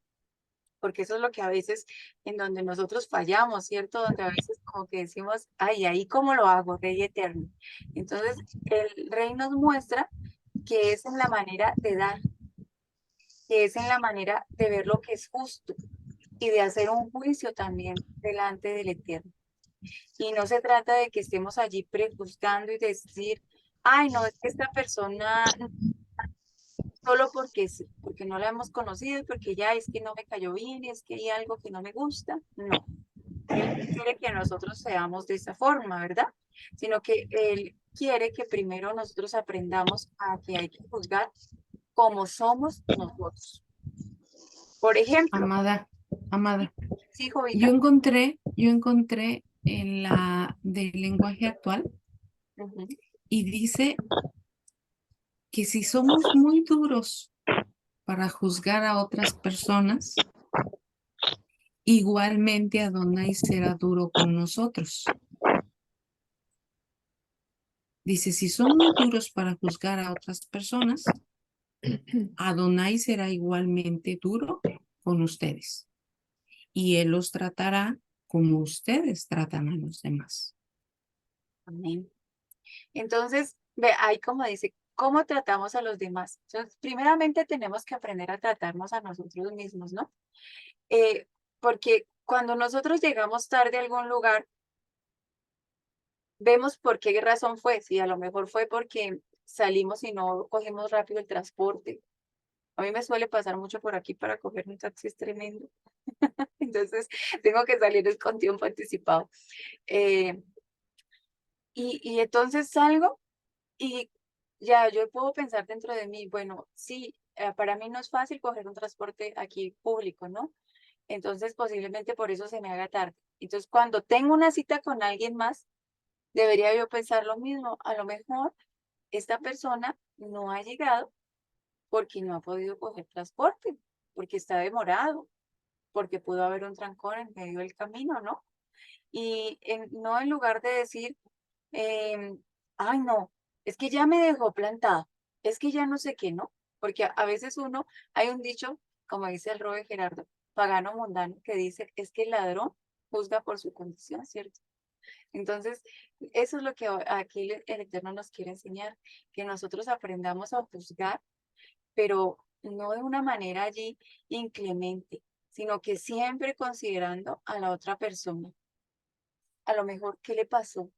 Porque eso es lo que a veces en donde nosotros fallamos, ¿cierto? Donde a veces como que decimos, ay, ahí cómo lo hago, Rey Eterno. Entonces, el Rey nos muestra que es en la manera de dar, que es en la manera de ver lo que es justo y de hacer un juicio también delante del Eterno. Y no se trata de que estemos allí prejuzgando y decir, ay, no, es que esta persona solo porque sí, porque no la hemos conocido y porque ya es que no me cayó bien y es que hay algo que no me gusta. No, él no quiere que nosotros seamos de esa forma, ¿verdad? Sino que él quiere que primero nosotros aprendamos a que hay que juzgar como somos nosotros. Por ejemplo, Amada, sí, Jovita. yo encontré en la del lenguaje actual Ujú. y dice que si somos muy duros para juzgar a otras personas, igualmente Adonai será duro con nosotros. Dice, si son muy duros para juzgar a otras personas, Adonai será igualmente duro con ustedes. Y Él los tratará como ustedes tratan a los demás. Amén. Entonces, ve ahí como dice, ¿cómo tratamos a los demás? Entonces, primeramente tenemos que aprender a tratarnos a nosotros mismos, ¿no? Porque cuando nosotros llegamos tarde a algún lugar, vemos por qué razón fue. Si a lo mejor fue porque salimos y no cogimos rápido el transporte. A mí me suele pasar mucho por aquí para coger un taxi, es tremendo. Entonces, tengo que salir con tiempo anticipado. Eh, y entonces salgo y ya yo puedo pensar dentro de mí, bueno, sí, para mí no es fácil coger un transporte aquí público, ¿no? Entonces, posiblemente por eso se me haga tarde. Entonces, cuando tengo una cita con alguien más, debería yo pensar lo mismo. A lo mejor esta persona no ha llegado porque no ha podido coger transporte, porque está demorado, porque pudo haber un trancón en medio del camino, ¿no? Y no en lugar de decir, ay, no, es que ya me dejó plantado, es que ya no sé qué, ¿no? Porque a veces hay un dicho, como dice el Robe Gerardo, pagano mundano, que dice, es que el ladrón juzga por su condición, ¿cierto? Entonces, eso es lo que aquí el Eterno nos quiere enseñar, que nosotros aprendamos a juzgar, pero no de una manera allí inclemente, sino que siempre considerando a la otra persona. A lo mejor, ¿qué le pasó?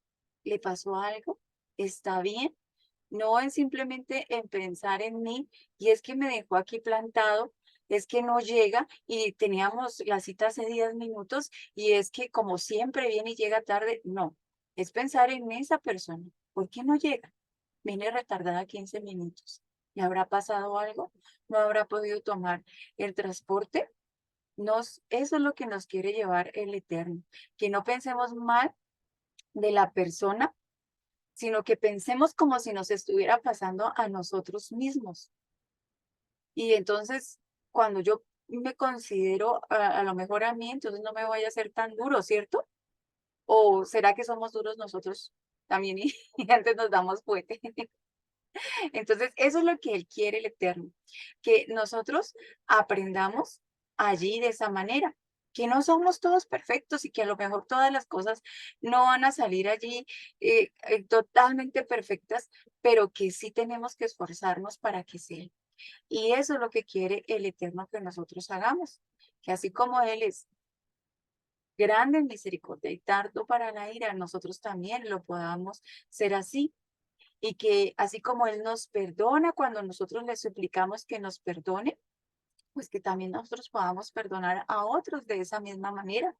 ¿Le pasó algo? ¿Está bien? No es simplemente en pensar en mí y es que me dejó aquí plantado, es que no llega y teníamos la cita hace 10 minutos y es que como siempre viene y llega tarde. No, es pensar en esa persona. ¿Por qué no llega? Viene retardada 15 minutos. ¿Le habrá pasado algo? ¿No habrá podido tomar el transporte? Eso es lo que nos quiere llevar el Eterno, que no pensemos mal de la persona, sino que pensemos como si nos estuviera pasando a nosotros mismos. Y entonces, cuando yo me considero a lo mejor a mí, entonces no me voy a ser tan duro, ¿cierto? ¿O será que somos duros nosotros también y antes nos damos fuerte? Entonces, eso es lo que Él quiere, el Eterno, que nosotros aprendamos allí de esa manera, que no somos todos perfectos y que a lo mejor todas las cosas no van a salir allí totalmente perfectas, pero que sí tenemos que esforzarnos para que sea. Y eso es lo que quiere el Eterno que nosotros hagamos, que así como Él es grande en misericordia y tardo para la ira, nosotros también lo podamos ser así y que así como Él nos perdona cuando nosotros le suplicamos que nos perdone, pues que también nosotros podamos perdonar a otros de esa misma manera.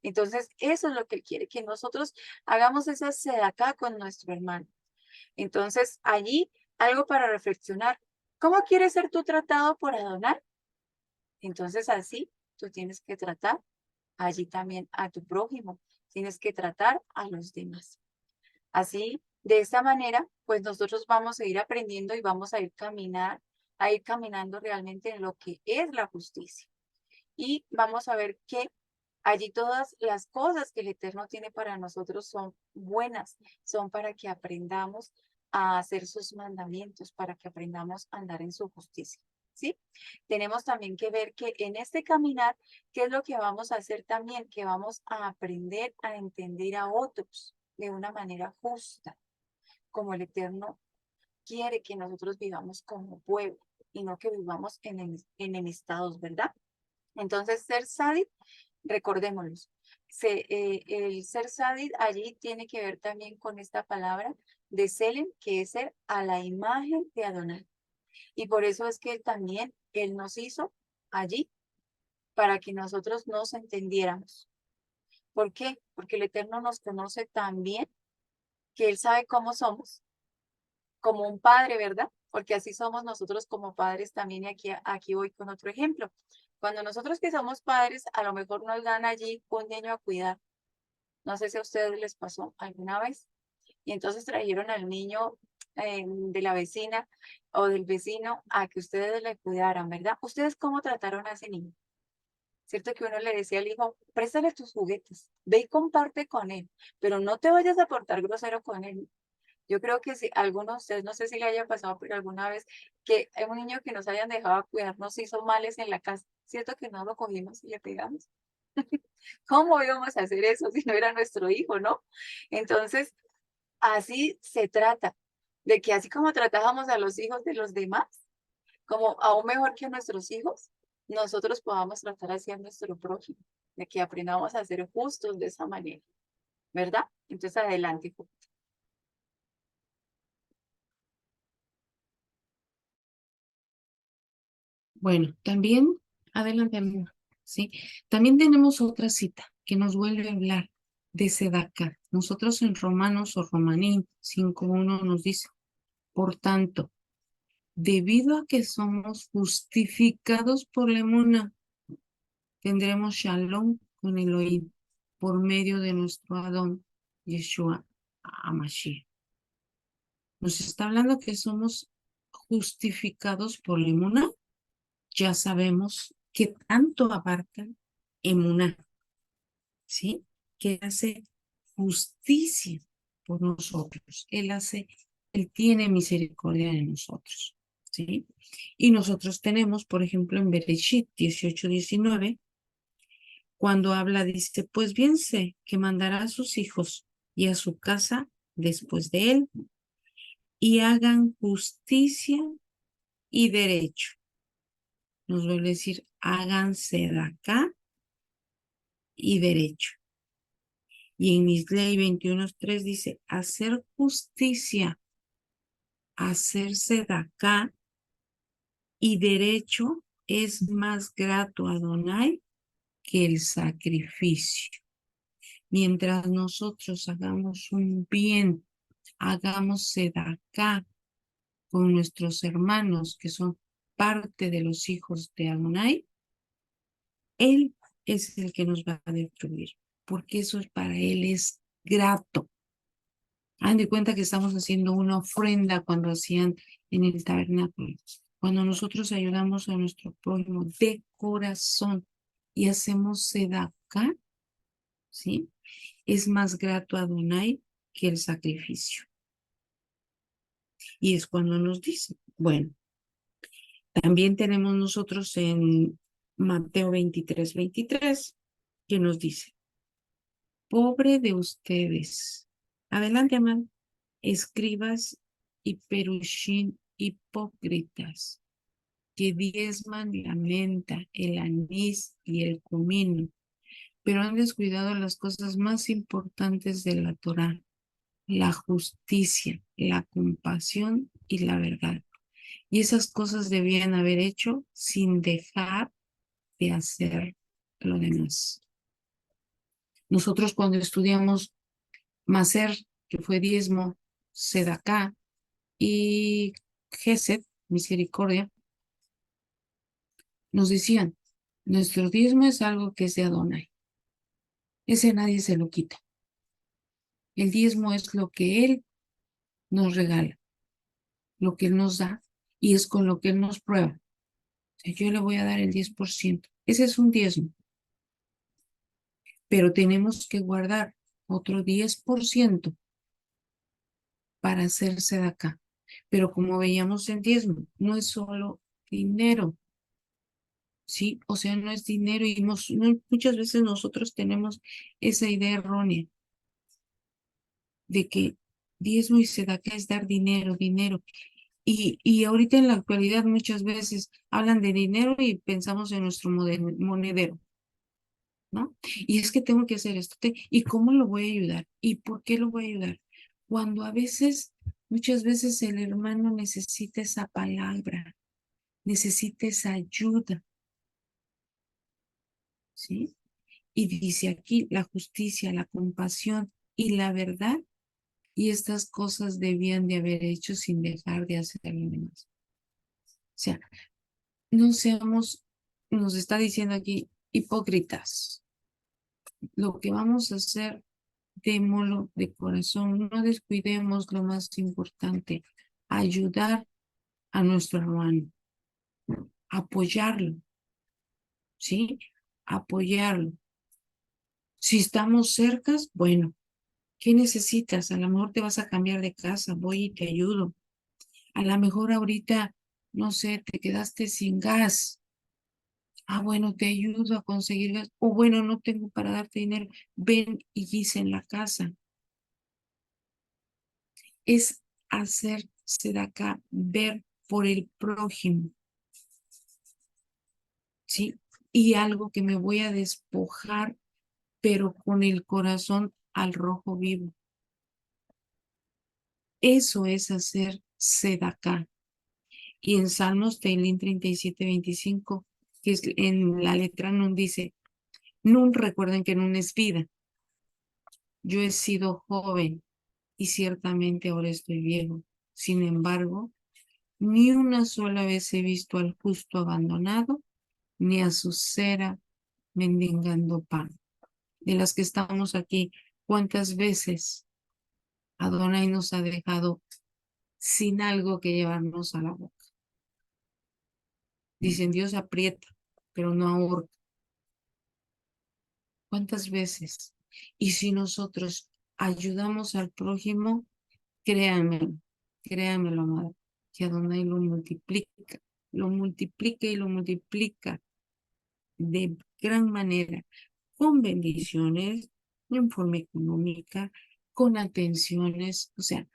Entonces, eso es lo que Él quiere, que nosotros hagamos esa sedacá con nuestro hermano. Entonces, allí algo para reflexionar. ¿Cómo quieres ser tú tratado por Adonai? Entonces, así tú tienes que tratar allí también a tu prójimo, tienes que tratar a los demás. Así, de esta manera, pues nosotros vamos a ir aprendiendo y vamos a ir caminando realmente en lo que es la justicia. Y vamos a ver que allí todas las cosas que el Eterno tiene para nosotros son buenas, son para que aprendamos a hacer sus mandamientos para que aprendamos a andar en su justicia. ¿Sí? Tenemos también que ver que en este caminar, ¿qué es lo que vamos a hacer también? Que vamos a aprender a entender a otros de una manera justa, como el Eterno quiere que nosotros vivamos como pueblo y no que vivamos enemistados, ¿verdad? Entonces, ser sadid, recordémoslo, el ser sadid allí tiene que ver también con esta palabra de Selem, que es ser a la imagen de Adonai. Y por eso es que también Él nos hizo allí para que nosotros nos entendiéramos. ¿Por qué? Porque el Eterno nos conoce tan bien que Él sabe cómo somos, como un padre, ¿verdad? Porque así somos nosotros como padres también. Y aquí voy con otro ejemplo. Cuando nosotros que somos padres, a lo mejor nos dan allí un niño a cuidar. No sé si a ustedes les pasó alguna vez. Y entonces trajeron al niño de la vecina o del vecino a que ustedes le cuidaran, ¿verdad? ¿Ustedes cómo trataron a ese niño? ¿Cierto que uno le decía al hijo, préstale tus juguetes, ve y comparte con él, pero no te vayas a portar grosero con él? Yo creo que si alguno de ustedes, no sé si le haya pasado pero alguna vez, que hay un niño que nos hayan dejado cuidar nos hizo males en la casa, ¿cierto que no lo cogimos y le pegamos? ¿Cómo íbamos a hacer eso si no era nuestro hijo, no? Entonces, así se trata, de que así como tratábamos a los hijos de los demás, como aún mejor que a nuestros hijos, nosotros podamos tratar así a nuestro prójimo, de que aprendamos a ser justos de esa manera, ¿verdad? Entonces, adelante. Bueno, también, adelante, amor, ¿sí? También tenemos otra cita que nos vuelve a hablar de Sedaká. Nosotros en Romanos o Romanín 5:1 nos dice, por tanto, debido a que somos justificados por la emuná, tendremos shalom con Elohim por medio de nuestro Adón, Yeshua HaMashiach. Nos está hablando que somos justificados por la emuná. Ya sabemos que tanto abarca emuná, ¿sí? Que hace justicia por nosotros. Él tiene misericordia de nosotros, ¿sí? Y nosotros tenemos, por ejemplo, en Bereshit 18:19, cuando habla, dice, pues bien sé que mandará a sus hijos y a su casa después de él, y hagan justicia y derecho. Nos vuelve a decir, háganse de acá y derecho. Y en Misley 21:3 dice, hacer justicia, hacerse de acá y derecho es más grato a Adonai que el sacrificio. Mientras nosotros hagamos un bien, hagamos sedacá con nuestros hermanos que son parte de los hijos de Adonai, Él es el que nos va a destruir, porque eso para Él es grato. Hagan de cuenta que estamos haciendo una ofrenda cuando hacían en el tabernáculo. Cuando nosotros ayudamos a nuestro prójimo de corazón y hacemos sedacá, ¿sí? Es más grato a Adonai que el sacrificio. Y es cuando nos dice, bueno, también tenemos nosotros en Mateo 23:23, que nos dice, pobre de ustedes. Adelante, amado. Escribas y perushín hipócritas, que diezman la menta, el anís y el comino, pero han descuidado las cosas más importantes de la Torá, la justicia, la compasión y la verdad. Y esas cosas debían haber hecho sin dejar de hacer lo demás. Nosotros cuando estudiamos Maser, que fue diezmo, Sedacá y Gesed, misericordia, nos decían, nuestro diezmo es algo que es de Adonai. Ese nadie se lo quita. El diezmo es lo que Él nos regala, lo que Él nos da, y es con lo que Él nos prueba. O sea, yo le voy a dar el 10%. Ese es un diezmo. Pero tenemos que guardar otro 10% para hacerse de acá. Pero como veíamos en diezmo, no es solo dinero, ¿sí? O sea, no es dinero y muchas veces nosotros tenemos esa idea errónea de que diezmo y sedaca es dar dinero, dinero. Y ahorita en la actualidad muchas veces hablan de dinero y pensamos en nuestro monedero, ¿no? Y es que tengo que hacer esto. ¿Y cómo lo voy a ayudar? ¿Y por qué lo voy a ayudar? Cuando a veces, muchas veces el hermano necesita esa palabra, necesita esa ayuda, ¿sí? Y dice aquí la justicia, la compasión y la verdad, y estas cosas debían de haber hecho sin dejar de hacer lo demás. O sea, no seamos, nos está diciendo aquí, hipócritas. Lo que vamos a hacer, démoslo de corazón, no descuidemos lo más importante, ayudar a nuestro hermano, apoyarlo, ¿sí? Apoyarlo. Si estamos cercas, bueno, ¿qué necesitas? A lo mejor te vas a cambiar de casa, voy y te ayudo. A lo mejor ahorita, no sé, te quedaste sin gas. Ah, bueno, te ayudo a conseguir gas. O bueno, no tengo para darte dinero. Ven y guisa en la casa. Es hacerse de acá, ver por el prójimo, ¿sí? Y algo que me voy a despojar, pero con el corazón al rojo vivo. Eso es hacer sedacá. Y en Salmos Teilín 37:25, que es en la letra Nun, dice, Nun, recuerden que Nun es vida. Yo he sido joven y ciertamente ahora estoy viejo. Sin embargo, ni una sola vez he visto al justo abandonado, ni a su cera mendigando pan. De las que estamos aquí, ¿cuántas veces Adonai nos ha dejado sin algo que llevarnos a la boca? Dicen, Dios aprieta, pero no ahorca. ¿Cuántas veces? Y si nosotros ayudamos al prójimo, créanme, créanmelo, amado, que Adonai lo multiplica y lo multiplica de gran manera, con bendiciones, en forma económica, con atenciones, o sea,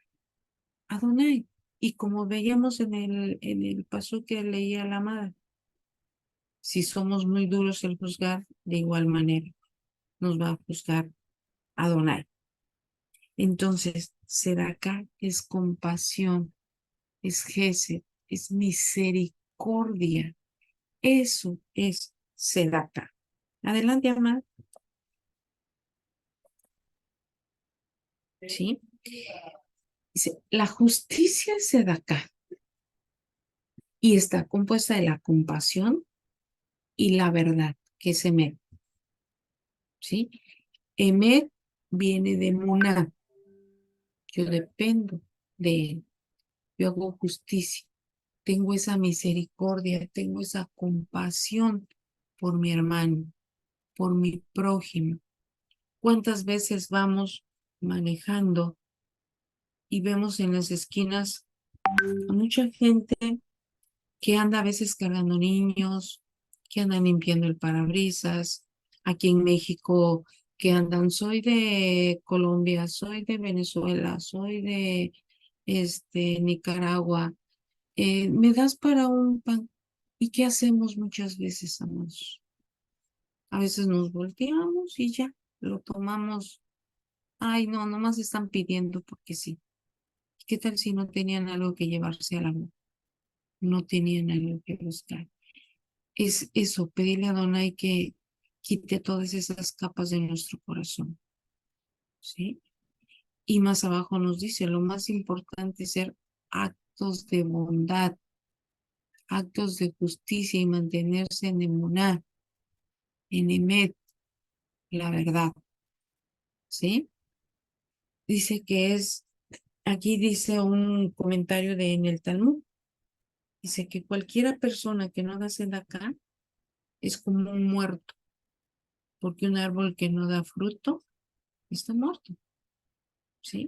Adonai. Y como veíamos en el paso que leía la amada, si somos muy duros al juzgar, de igual manera nos va a juzgar Adonai. Entonces, Sedacá es compasión, es gesed, es misericordia. Eso es Sedacá. Adelante, amada. ¿Sí? Dice, la justicia es Sedacá y está compuesta de la compasión y la verdad, que es Emet. ¿Sí? Emet viene de Muná. Yo dependo de él. Yo hago justicia. Tengo esa misericordia, tengo esa compasión por mi hermano, por mi prójimo. ¿Cuántas veces vamos manejando y vemos en las esquinas a mucha gente que anda a veces cargando niños, que andan limpiando el parabrisas, aquí en México que andan, soy de Colombia, soy de Venezuela, soy de Nicaragua, ¿me das para un pan? ¿Y qué hacemos muchas veces, amados? A veces nos volteamos y ya, lo tomamos. Ay, no, nomás están pidiendo porque sí. ¿Qué tal si no tenían algo que llevarse a la boca? No tenían algo que buscar. Es eso, pedirle a Adonai que quite todas esas capas de nuestro corazón, ¿sí? Y más abajo nos dice, lo más importante es ser actos de bondad, actos de justicia y mantenerse en emuná, en emet, la verdad, ¿sí? Dice que aquí dice un comentario en el Talmud, dice que cualquiera persona que no da acá es como un muerto, porque un árbol que no da fruto está muerto, ¿sí?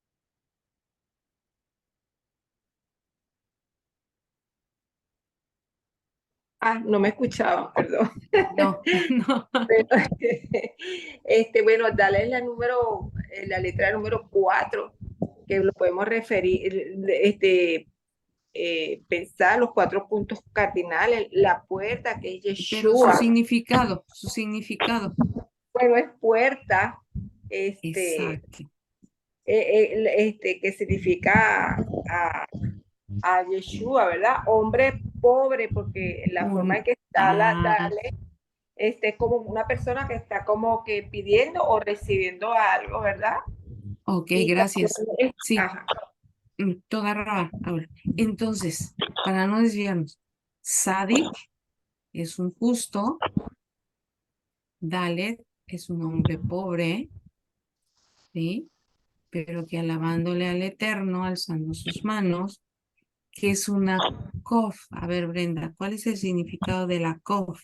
Ah, no me escuchaba, perdón. No, no. Pero, bueno, dale la letra número 4, que lo podemos referir, pensar los 4 puntos cardinales, la puerta, que es Pero su Yeshua. significado, su significado. Bueno, es puerta, Exacto. que significa a Yeshua, ¿verdad? Hombre pobre, porque la forma en que está Ah, dale, es como una persona que está como que pidiendo o recibiendo algo, ¿verdad? ok, Y gracias. también Sí, ajá, toda rara. Ahora, entonces, para no desviarnos, Sadik es un justo, Dalet es un hombre pobre, ¿sí? Pero que alabándole al Eterno, alzando sus manos, que es una kof. A ver, Brenda, ¿cuál es el significado de la kof?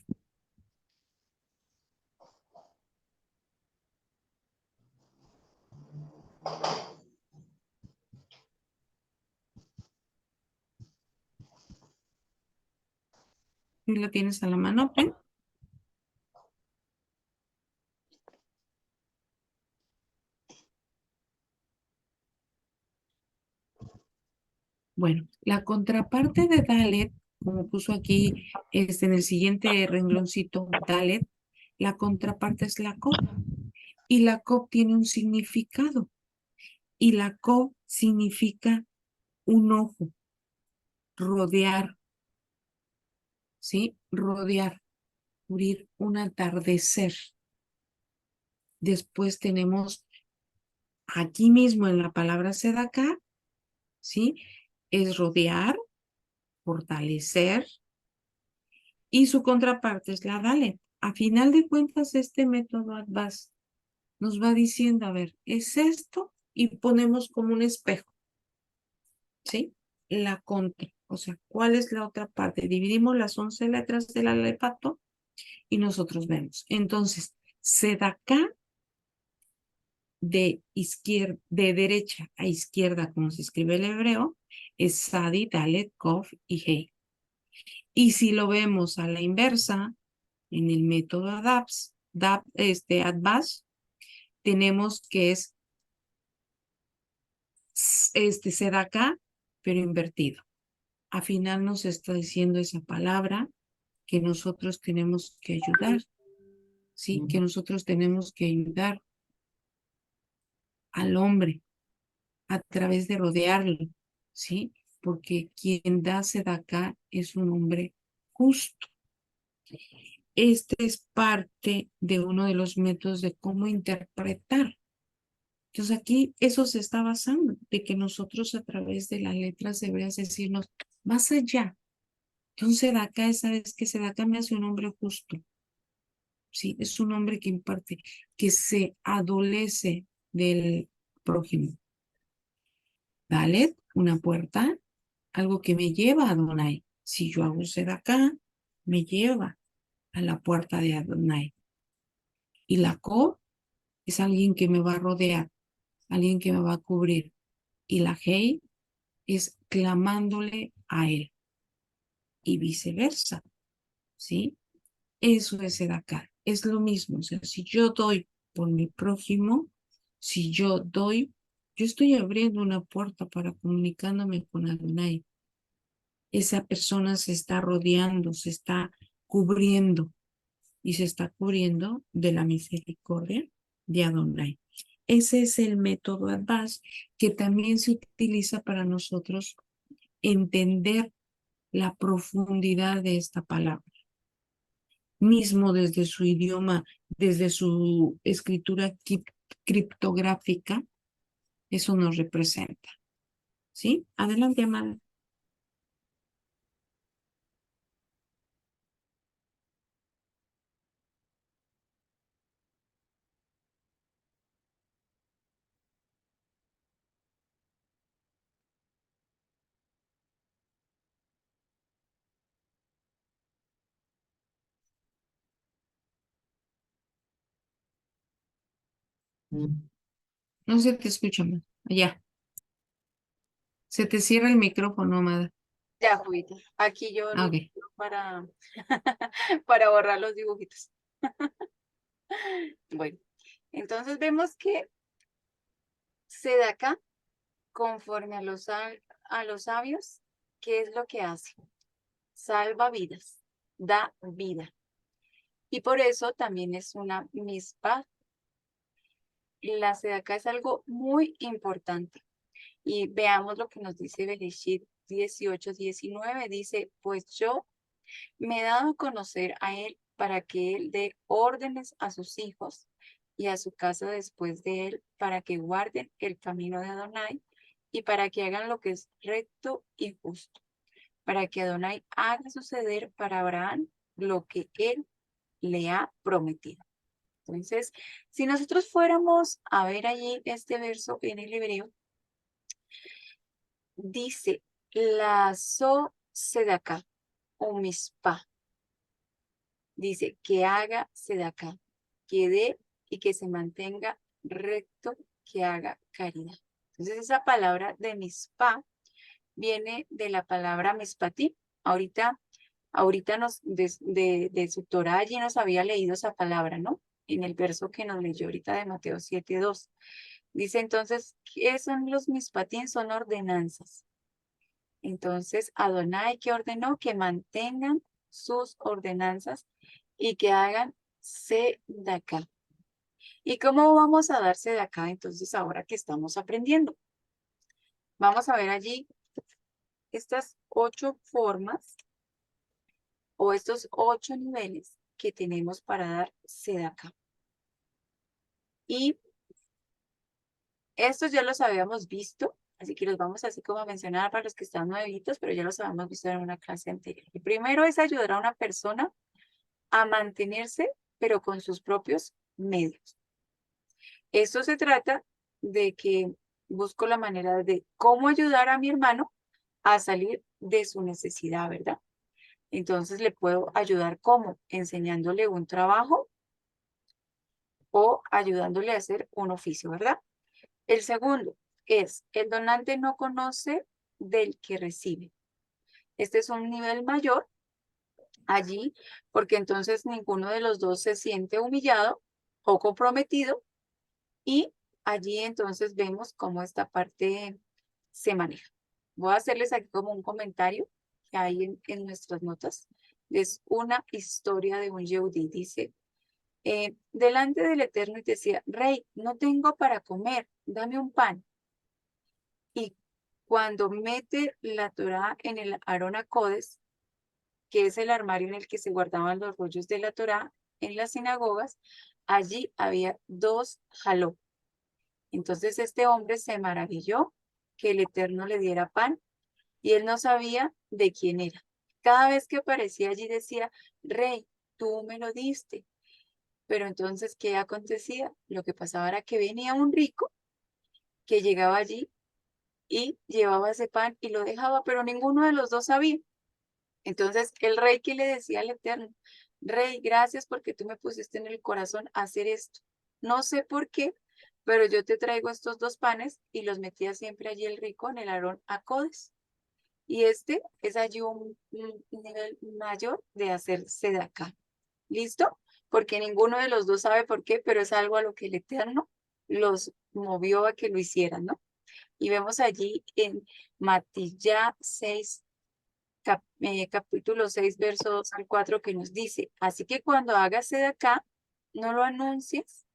¿Sí lo tienes a la mano, Pen? Bueno, la contraparte de Dalet, como puso aquí en el siguiente rengloncito, Dalet, la contraparte es la Kof. Y la Kof tiene un significado. Y la Kof significa un ojo, rodear, ¿sí? Rodear, cubrir un atardecer. Después tenemos aquí mismo en la palabra Sedaká, ¿sí? Es rodear, fortalecer, y su contraparte es la Dalet. A final de cuentas, este método Advaz nos va diciendo, a ver, es esto, y ponemos como un espejo, ¿sí? La contra, o sea, ¿cuál es la otra parte? Dividimos las 11 letras del alefato y nosotros vemos. Entonces, Sedaká de derecha a izquierda, como se escribe el hebreo, es Sadi, Dalet, Kof y Hei. Y si lo vemos a la inversa, en el método Advash, tenemos que es Sedaka, pero invertido. Al final nos está diciendo esa palabra que nosotros tenemos que ayudar, ¿sí? Que nosotros tenemos que ayudar al hombre a través de rodearlo, ¿sí? Porque quien da Sedaka es un hombre justo. Este es parte de uno de los métodos de cómo interpretar. Entonces aquí eso se está basando, de que nosotros a través de las letras hebreas decirnos, más allá. Entonces acá, ¿sabes qué? Se da acá me hace un hombre justo. Sí, es un hombre que imparte, que se adolece del prójimo. Dalet, una puerta, algo que me lleva a Adonai. Si yo hago acá, me lleva a la puerta de Adonai. Y la ko es alguien que me va a rodear, alguien que me va a cubrir. Y la hei es clamándole a él y viceversa, ¿sí? Eso es acá, es lo mismo. O sea, si yo doy por mi prójimo, si yo doy, yo estoy abriendo una puerta para comunicándome con Adonai. Esa persona se está rodeando, se está cubriendo y se está cubriendo de la misericordia de Adonai. Ese es el método Advaz que también se utiliza para nosotros entender la profundidad de esta palabra. Mismo desde su idioma, desde su escritura criptográfica, eso nos representa. ¿Sí? Adelante, Amanda. No se te escucha, Amanda. Ya. Se te cierra el micrófono, Amanda. Ya, Jovita, aquí yo Ah, lo ok. tengo para, para borrar los dibujitos. Bueno, entonces vemos que Sedaka, conforme a a los sabios, ¿qué es lo que hace? Salva vidas, da vida. Y por eso también es una mispa. La sedacá es algo muy importante. Y veamos lo que nos dice Bereshit 18:19. Dice, pues yo me he dado a conocer a él para que él dé órdenes a sus hijos y a su casa después de él, para que guarden el camino de Adonai y para que hagan lo que es recto y justo, para que Adonai haga suceder para Abraham lo que él le ha prometido. Entonces, si nosotros fuéramos a ver allí este verso en el hebreo, dice, la so sedacá o mispa, dice que haga sedacá, que dé y que se mantenga recto, que haga caridad. Entonces, esa palabra de mispa viene de la palabra mispatí. Ahorita de su Torah allí nos había leído esa palabra, ¿no? En el verso que nos leyó ahorita de Mateo 7:2. Dice entonces, ¿qué son los mispatín? Son ordenanzas. Entonces, Adonai que ordenó que mantengan sus ordenanzas y que hagan sedacá. ¿Y cómo vamos a dar sedacá entonces ahora que estamos aprendiendo? Vamos a ver allí estas 8 formas o estos 8 niveles que tenemos para dar sedacá. Y estos ya los habíamos visto, así que los vamos así como a mencionar para los que están nuevitos, pero ya los habíamos visto en una clase anterior. El primero es ayudar a una persona a mantenerse, pero con sus propios medios. Esto se trata de que busco la manera de cómo ayudar a mi hermano a salir de su necesidad, ¿verdad? Entonces le puedo ayudar como enseñándole un trabajo o ayudándole a hacer un oficio, ¿verdad? El segundo es, el donante no conoce del que recibe. Este es un nivel mayor allí, porque entonces ninguno de los dos se siente humillado o comprometido y allí entonces vemos cómo esta parte se maneja. Voy a hacerles aquí como un comentario que hay en nuestras notas. Es una historia de un Yehudí. Dice, delante del Eterno y decía, Rey, no tengo para comer, dame un pan. Y cuando mete la Torá en el Aarón Acodes, que es el armario en el que se guardaban los rollos de la Torá en las sinagogas, allí había 2 jaló. Entonces este hombre se maravilló que el Eterno le diera pan y él no sabía de quién era. Cada vez que aparecía allí decía, Rey, tú me lo diste. Pero entonces, ¿qué acontecía? Lo que pasaba era que venía un rico que llegaba allí y llevaba ese pan y lo dejaba, pero ninguno de los dos sabía. Entonces el rey que le decía al Eterno, Rey, gracias porque tú me pusiste en el corazón a hacer esto. No sé por qué, pero yo te traigo estos 2 panes y los metía siempre allí el rico en el Aarón Acodes. Y este es allí un nivel mayor de hacer sedacá. ¿Listo? Porque ninguno de los dos sabe por qué, pero es algo a lo que el Eterno los movió a que lo hicieran, ¿no? Y vemos allí en Matilla 6, capítulo 6, verso 2 al 4, que nos dice, así que cuando hagas sedacá, no lo anuncies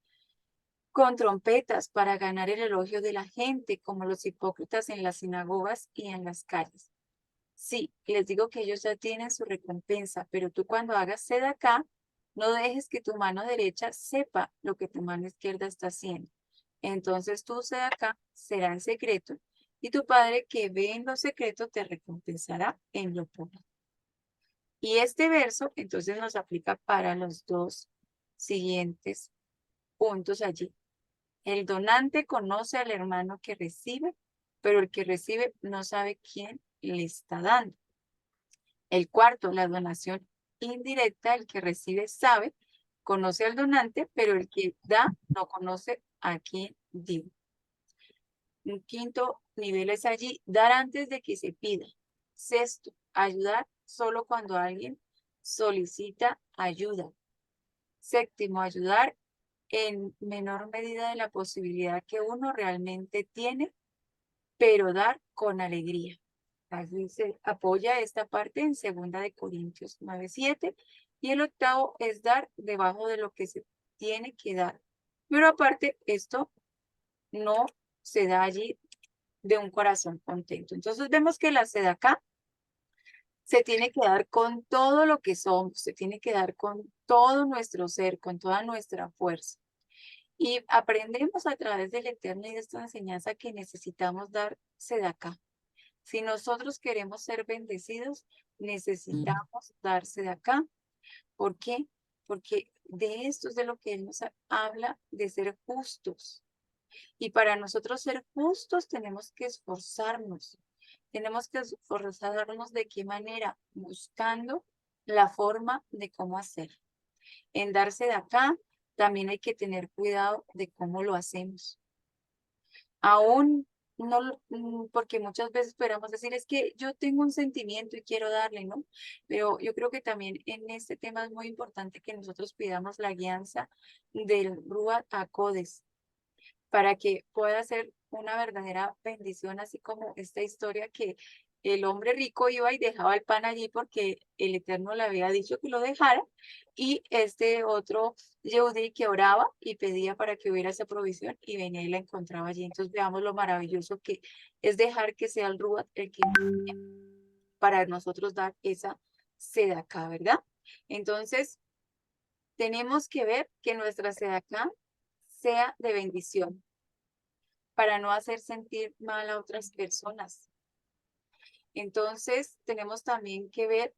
con trompetas para ganar el elogio de la gente, como los hipócritas en las sinagogas y en las calles. Sí, les digo que ellos ya tienen su recompensa, pero tú cuando hagas sedacá, no dejes que tu mano derecha sepa lo que tu mano izquierda está haciendo. Entonces tu sedacá será en secreto y tu Padre que ve en lo secreto te recompensará en lo público. Y este verso entonces nos aplica para los 2 siguientes puntos allí. El donante conoce al hermano que recibe, pero el que recibe no sabe quién le está dando. El cuarto, la donación indirecta, el que recibe sabe, conoce al donante, pero el que da no conoce a quién dio. Un quinto nivel es allí, dar antes de que se pida. Sexto, ayudar solo cuando alguien solicita ayuda. Séptimo, ayudar en menor medida de la posibilidad que uno realmente tiene, pero dar con alegría. Así se apoya esta parte en 2 Corintios 9:7. Y el octavo es dar debajo de lo que se tiene que dar. Pero aparte, esto no se da allí de un corazón contento. Entonces vemos que la acá se tiene que dar con todo lo que somos, se tiene que dar con todo nuestro ser, con toda nuestra fuerza. Y aprendemos a través del Eterno y de esta enseñanza que necesitamos dar acá. Si nosotros queremos ser bendecidos, necesitamos darse de acá. ¿Por qué? Porque de esto es de lo que Él nos habla, de ser justos. Y para nosotros ser justos tenemos que esforzarnos. Tenemos que esforzarnos de qué manera, buscando la forma de cómo hacer. En darse de acá, también hay que tener cuidado de cómo lo hacemos. Aún no, porque muchas veces esperamos decir, es que yo tengo un sentimiento y quiero darle, ¿no? Pero yo creo que también en este tema es muy importante que nosotros pidamos la guianza del Ruach HaKodesh para que pueda ser una verdadera bendición, así como esta historia que el hombre rico iba y dejaba el pan allí porque el Eterno le había dicho que lo dejara, y este otro Yehudí que oraba y pedía para que hubiera esa provisión y venía y la encontraba allí. Entonces veamos lo maravilloso que es dejar que sea el Ruach el que para nosotros dar esa sedacá, ¿verdad? Entonces tenemos que ver que nuestra sedacá sea de bendición, para no hacer sentir mal a otras personas. Entonces, tenemos también que ver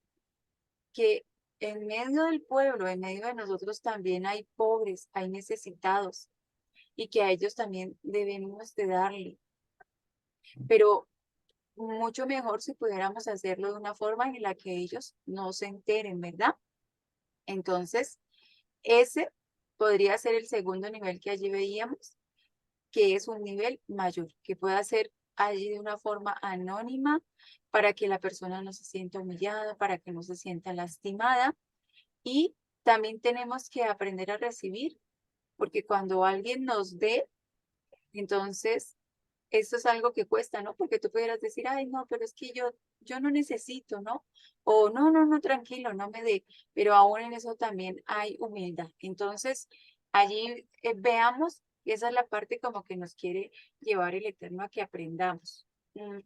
que en medio del pueblo, en medio de nosotros también hay pobres, hay necesitados, y que a ellos también debemos de darle. Pero mucho mejor si pudiéramos hacerlo de una forma en la que ellos no se enteren, ¿verdad? Entonces, ese podría ser el segundo nivel que allí veíamos, que es un nivel mayor, que pueda ser allí de una forma anónima para que la persona no se sienta humillada, para que no se sienta lastimada. Y también tenemos que aprender a recibir, porque cuando alguien nos dé, entonces eso es algo que cuesta, ¿no? Porque tú pudieras decir, ay, no, pero es que yo no necesito, ¿no? O no, no, no, tranquilo, no me dé. Pero aún en eso también hay humildad. Entonces, allí veamos, esa es la parte como que nos quiere llevar el Eterno a que aprendamos.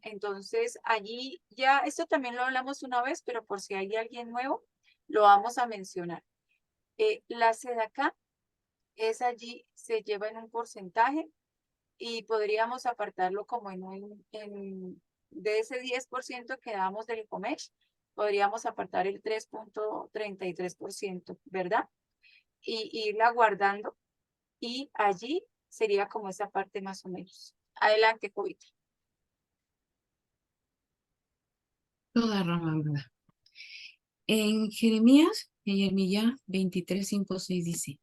Entonces, allí ya, esto también lo hablamos una vez, pero por si hay alguien nuevo, lo vamos a mencionar. La sedacá es allí, se lleva en un porcentaje y podríamos apartarlo como de ese 10% que damos del comer, podríamos apartar el 3.33%, ¿verdad? Y irla guardando, y allí sería como esa parte más o menos. Adelante, Jovita. Toda Ramanda. En Jeremías 23, 5, 6 dice,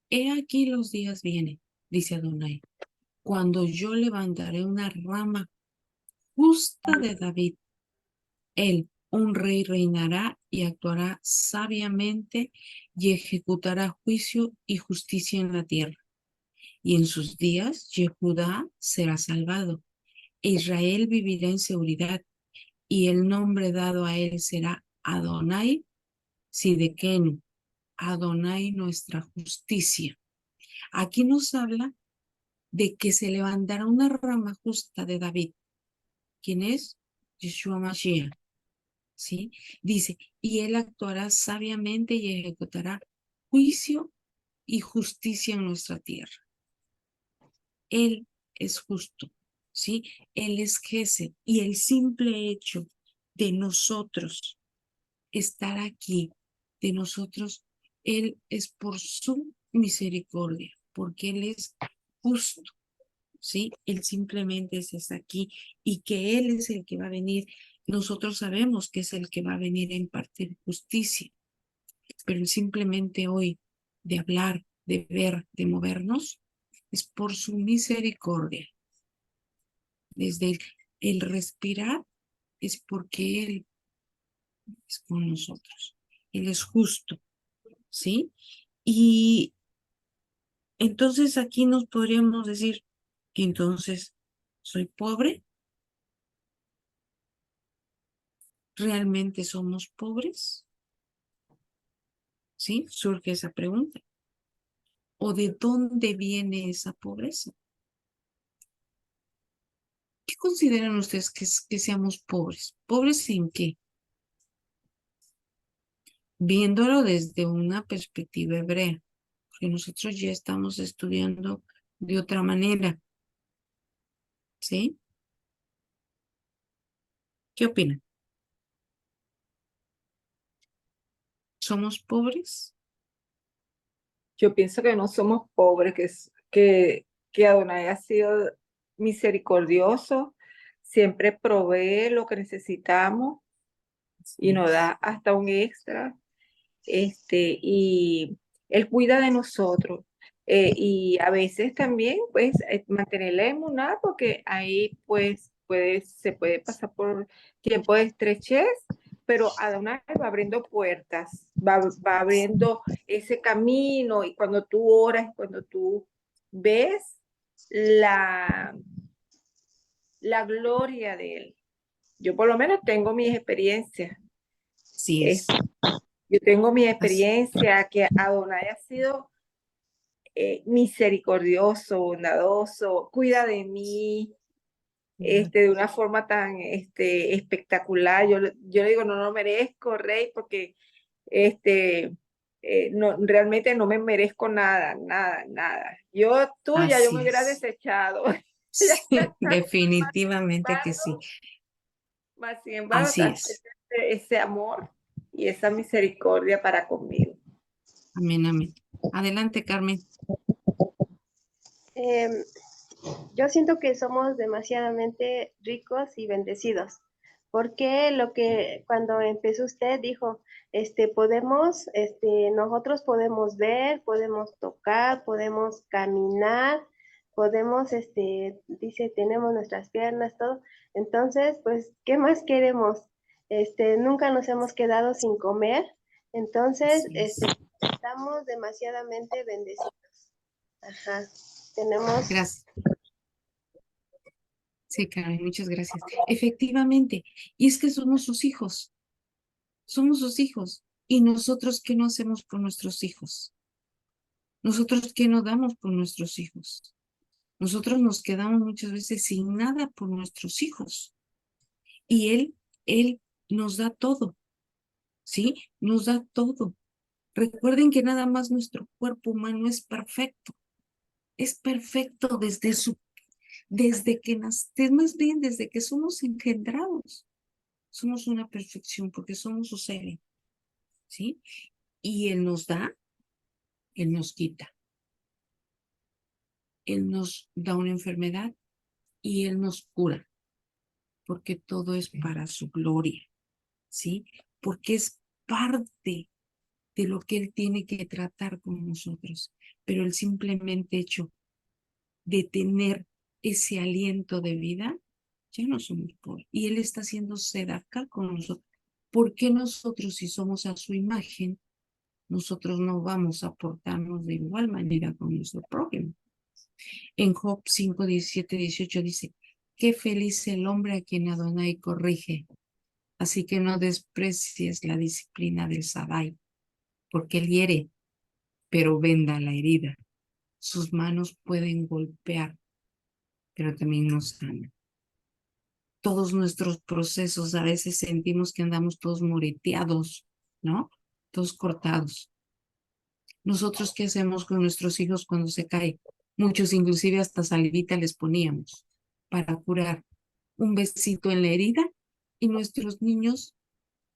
he aquí los días vienen, dice Adonai, cuando yo levantaré una rama justa de David. Él, un rey, reinará y actuará sabiamente y ejecutará juicio y justicia en la tierra. Y en sus días Jehudá será salvado. Israel vivirá en seguridad y el nombre dado a él será Adonai Sidekenu, Adonai nuestra justicia. Aquí nos habla de que se levantará una rama justa de David. ¿Quién es? Yeshua Mashiach. ¿Sí? Dice, y él actuará sabiamente y ejecutará juicio y justicia en nuestra tierra. Él es justo, ¿sí? Él es Gesed, y el simple hecho de nosotros estar aquí, de nosotros, Él es por su misericordia, porque Él es justo, ¿sí? Él simplemente está aquí, y que Él es el que va a venir. Nosotros sabemos que es el que va a venir a impartir justicia, pero simplemente hoy de hablar, de ver, de movernos, es por su misericordia. Desde el respirar es porque Él es con nosotros. Él es justo, ¿sí? Y entonces aquí nos podríamos decir, entonces, ¿soy pobre? ¿Realmente somos pobres? ¿Sí? Surge esa pregunta. ¿O de dónde viene esa pobreza? ¿Qué consideran ustedes que seamos pobres? ¿Pobres en qué? Viéndolo desde una perspectiva hebrea, porque nosotros ya estamos estudiando de otra manera, ¿sí? ¿Qué opinan? ¿Somos pobres? Yo pienso que no somos pobres, que Adonai ha sido misericordioso, siempre provee lo que necesitamos y nos da hasta un extra, y Él cuida de nosotros. Y a veces también, pues, mantener la inmunidad, porque ahí, pues, se puede pasar por tiempo de estrechez, pero Adonai va abriendo puertas, va abriendo ese camino, y cuando tú oras, cuando tú ves la, la gloria de Él. Yo por lo menos tengo mis experiencias. Así Es- es. yo tengo mi Así- experiencia que Adonai ha sido misericordioso, bondadoso, cuida de mí, de una forma tan espectacular. Yo le digo, no lo merezco, Rey, porque no, realmente no me merezco nada, nada, nada. Yo me Así hubiera es. desechado. Sí, definitivamente que sí. Mas, sin embargo, Así es. ese amor y esa misericordia para conmigo. Amén, amén. Adelante, Carmen. Em, yo siento que somos demasiadamente ricos y bendecidos, porque lo que cuando empezó usted dijo, nosotros podemos ver, podemos tocar, podemos caminar, podemos, dice, tenemos nuestras piernas, todo. Entonces, pues, ¿qué más queremos? Nunca nos hemos quedado sin comer, entonces, Así es. estamos demasiadamente bendecidos. Ajá. Tenemos. Gracias. Sí, Carmen, muchas gracias. Efectivamente, y es que somos sus hijos. ¿Y nosotros qué no hacemos por nuestros hijos? ¿Nosotros qué no damos por nuestros hijos? Nosotros nos quedamos muchas veces sin nada por nuestros hijos. Y Él nos da todo, ¿sí? Nos da todo. Recuerden que nada más nuestro cuerpo humano es perfecto desde que nacemos, más bien desde que somos engendrados. Somos una perfección porque somos su seres, ¿sí? Y Él nos da, Él nos quita. Él nos da una enfermedad y Él nos cura, porque todo es para su gloria, ¿sí? Porque es parte de lo que Él tiene que tratar con nosotros. Pero el simplemente hecho de tener ese aliento de vida, ya no somos pobres. Y Él está haciendo acá con nosotros. ¿Por qué nosotros, si somos a su imagen, nosotros no vamos a portarnos de igual manera con nuestro prójimo? En Job 5, 17, 18 dice, qué feliz el hombre a quien Adonai corrige. Así que no desprecies la disciplina del Sadai, porque él hiere, pero venda la herida. Sus manos pueden golpear, pero también nos sanan. Todos nuestros procesos, a veces sentimos que andamos todos moreteados, ¿no? Todos cortados. Nosotros, ¿qué hacemos con nuestros hijos cuando se caen? Muchos inclusive hasta salivita les poníamos para curar. Un besito en la herida y nuestros niños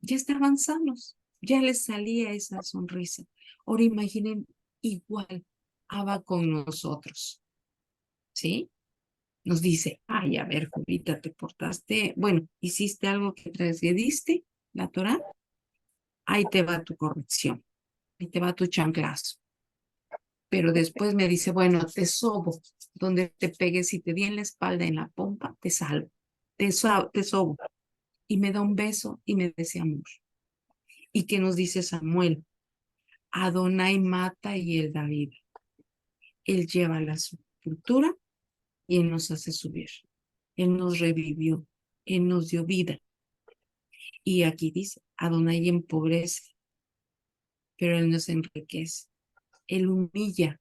ya estaban sanos, ya les salía esa sonrisa. Ahora imaginen igual Abba con nosotros, ¿sí? Nos dice, ay, a ver, Julita, te portaste, bueno, hiciste algo que transgrediste, la Torah, ahí te va tu corrección, ahí te va tu chanclazo. Pero después me dice, bueno, te sobo, donde te pegues y te di en la espalda, en la pompa, te salvo, te sobo. y me da un beso y me dice amor. ¿Y qué nos dice Samuel? Adonai mata y él da vida. Él lleva la sepultura y él nos hace subir. Él nos revivió, él nos dio vida. Y aquí dice, Adonai empobrece, pero él nos enriquece. Él humilla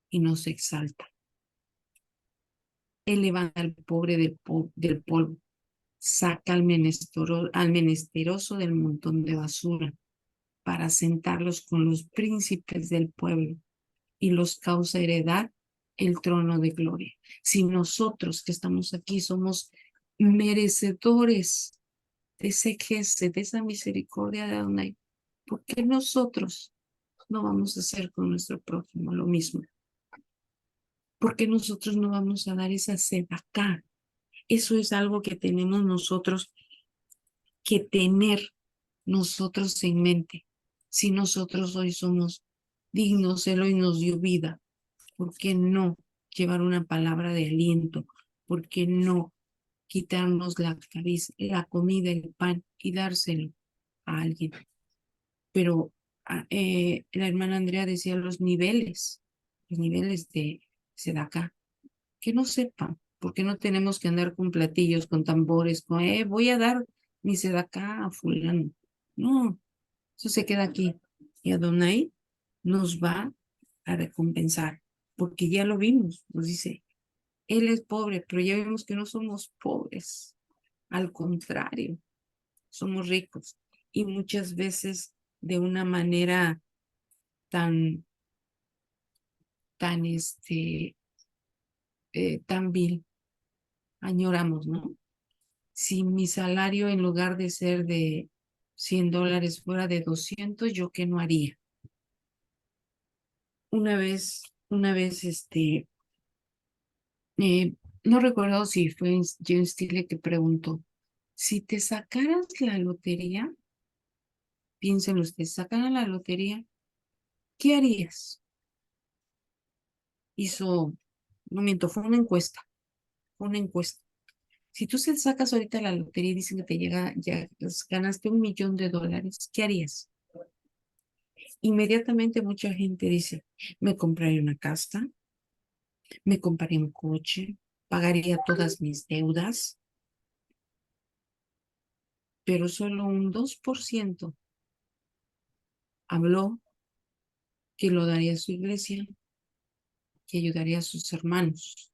y nos exalta. Él levanta al pobre del polvo, saca al menesteroso del montón de basura para sentarlos con los príncipes del pueblo y los causa heredar el trono de gloria. Si nosotros que estamos aquí somos merecedores de ese gesto, de esa misericordia de Adonai, ¿por qué nosotros no vamos a hacer con nuestro prójimo lo mismo? ¿Por qué nosotros no vamos a dar esa sedacá? Eso es algo que tenemos nosotros que tener nosotros en mente. Si nosotros hoy somos dignos, Él hoy nos dio vida, ¿por qué no llevar una palabra de aliento? ¿Por qué no quitarnos la comida, el pan y dárselo a alguien? Pero la hermana Andrea decía los niveles de sedacá, que no sepan, porque no tenemos que andar con platillos, con tambores, con, voy a dar mi sedacá a fulano. No, eso se queda aquí. Y Adonai nos va a recompensar, porque ya lo vimos, nos dice, él es pobre, pero ya vimos que no somos pobres, al contrario, somos ricos. Y muchas veces de una manera tan, tan, tan vil, añoramos, ¿no? Si mi salario en lugar de ser de $100 fuera de 200, ¿yo qué no haría? Una vez, eh, no recuerdo si fue James Steele que preguntó, si te sacaras la lotería, piénsenlo ustedes, sacaran la lotería, ¿qué harías? No miento, fue una encuesta. Si tú se sacas ahorita la lotería y dicen que te llega, ya ganaste $1,000,000, ¿qué harías? Inmediatamente mucha gente dice, me compraría una casa, me compraría un coche, pagaría todas mis deudas, pero solo un 2% habló que lo daría a su iglesia, que ayudaría a sus hermanos.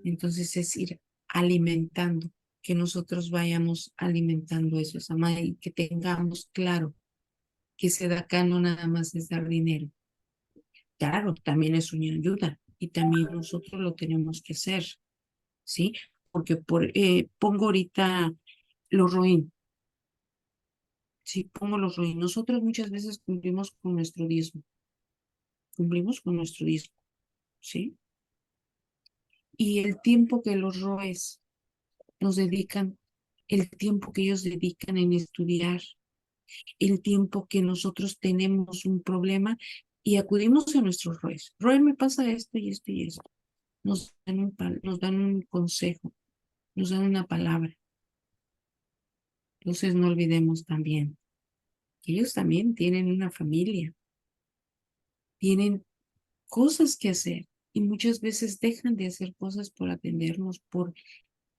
Entonces es ir alimentando, que nosotros vayamos alimentando eso, y que tengamos claro que acá no nada más es dar dinero. Claro, también es una ayuda y también nosotros lo tenemos que hacer, ¿sí? Porque pongo ahorita los roín, sí, pongo los roín. Nosotros muchas veces cumplimos con nuestro diezmo, ¿sí? Y el tiempo que los roes nos dedican, el tiempo que ellos dedican en estudiar, el tiempo que nosotros tenemos un problema y acudimos a nuestros roes. Roe, me pasa esto y esto y esto. Nos dan un consejo, nos dan una palabra. Entonces no olvidemos también que ellos también tienen una familia, tienen cosas que hacer y muchas veces dejan de hacer cosas por atendernos, por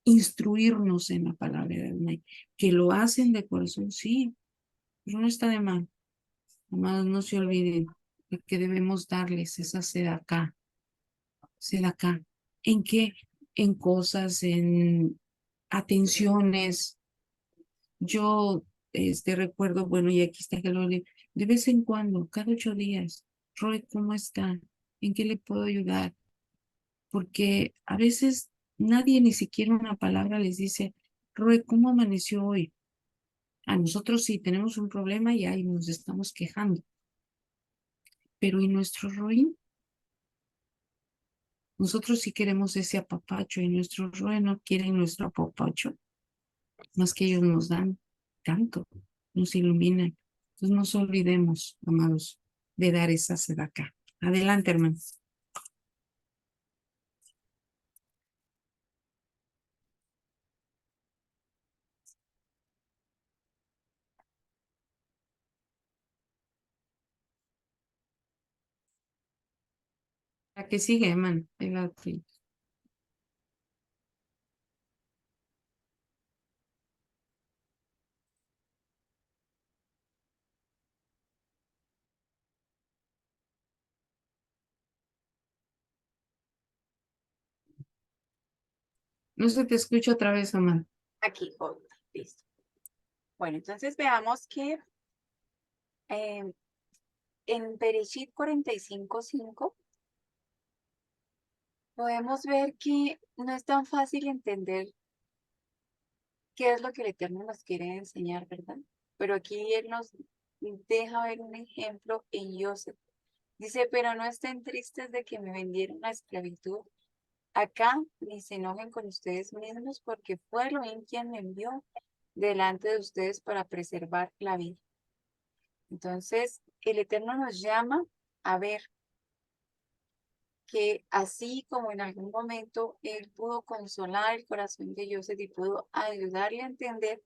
instruirnos en la palabra de Dios. Que lo hacen de corazón, sí, pero no está de mal. Amados, no se olviden de que debemos darles esa sed acá. ¿En qué? En cosas, en atenciones. Yo recuerdo, bueno, y aquí está que lo leo, de vez en cuando, cada 8 días, Roy, ¿cómo está? ¿En qué le puedo ayudar? Porque a veces nadie, ni siquiera una palabra les dice, Roy, ¿cómo amaneció hoy? A nosotros sí tenemos un problema y ahí nos estamos quejando. Pero ¿y nuestro Roy? Nosotros sí queremos ese apapacho y nuestros Roy no quieren nuestro apapacho, más que ellos nos dan tanto, nos iluminan. Entonces no nos olvidemos, amados, de dar esa acá. Adelante, hermanos. La que sigue, hermano. Ahí va tuyo. No se te escucha otra vez, Amanda. Aquí, listo. Bueno, entonces veamos que en Bereshit 45:5 podemos ver que no es tan fácil entender qué es lo que el Eterno nos quiere enseñar, ¿verdad? Pero aquí Él nos deja ver un ejemplo en Joseph. Dice, pero no estén tristes de que me vendieron a esclavitud. Acá ni se enojen con ustedes mismos porque fue Elohim quien me envió delante de ustedes para preservar la vida. Entonces, el Eterno nos llama a ver que así como en algún momento Él pudo consolar el corazón de Joseph y pudo ayudarle a entender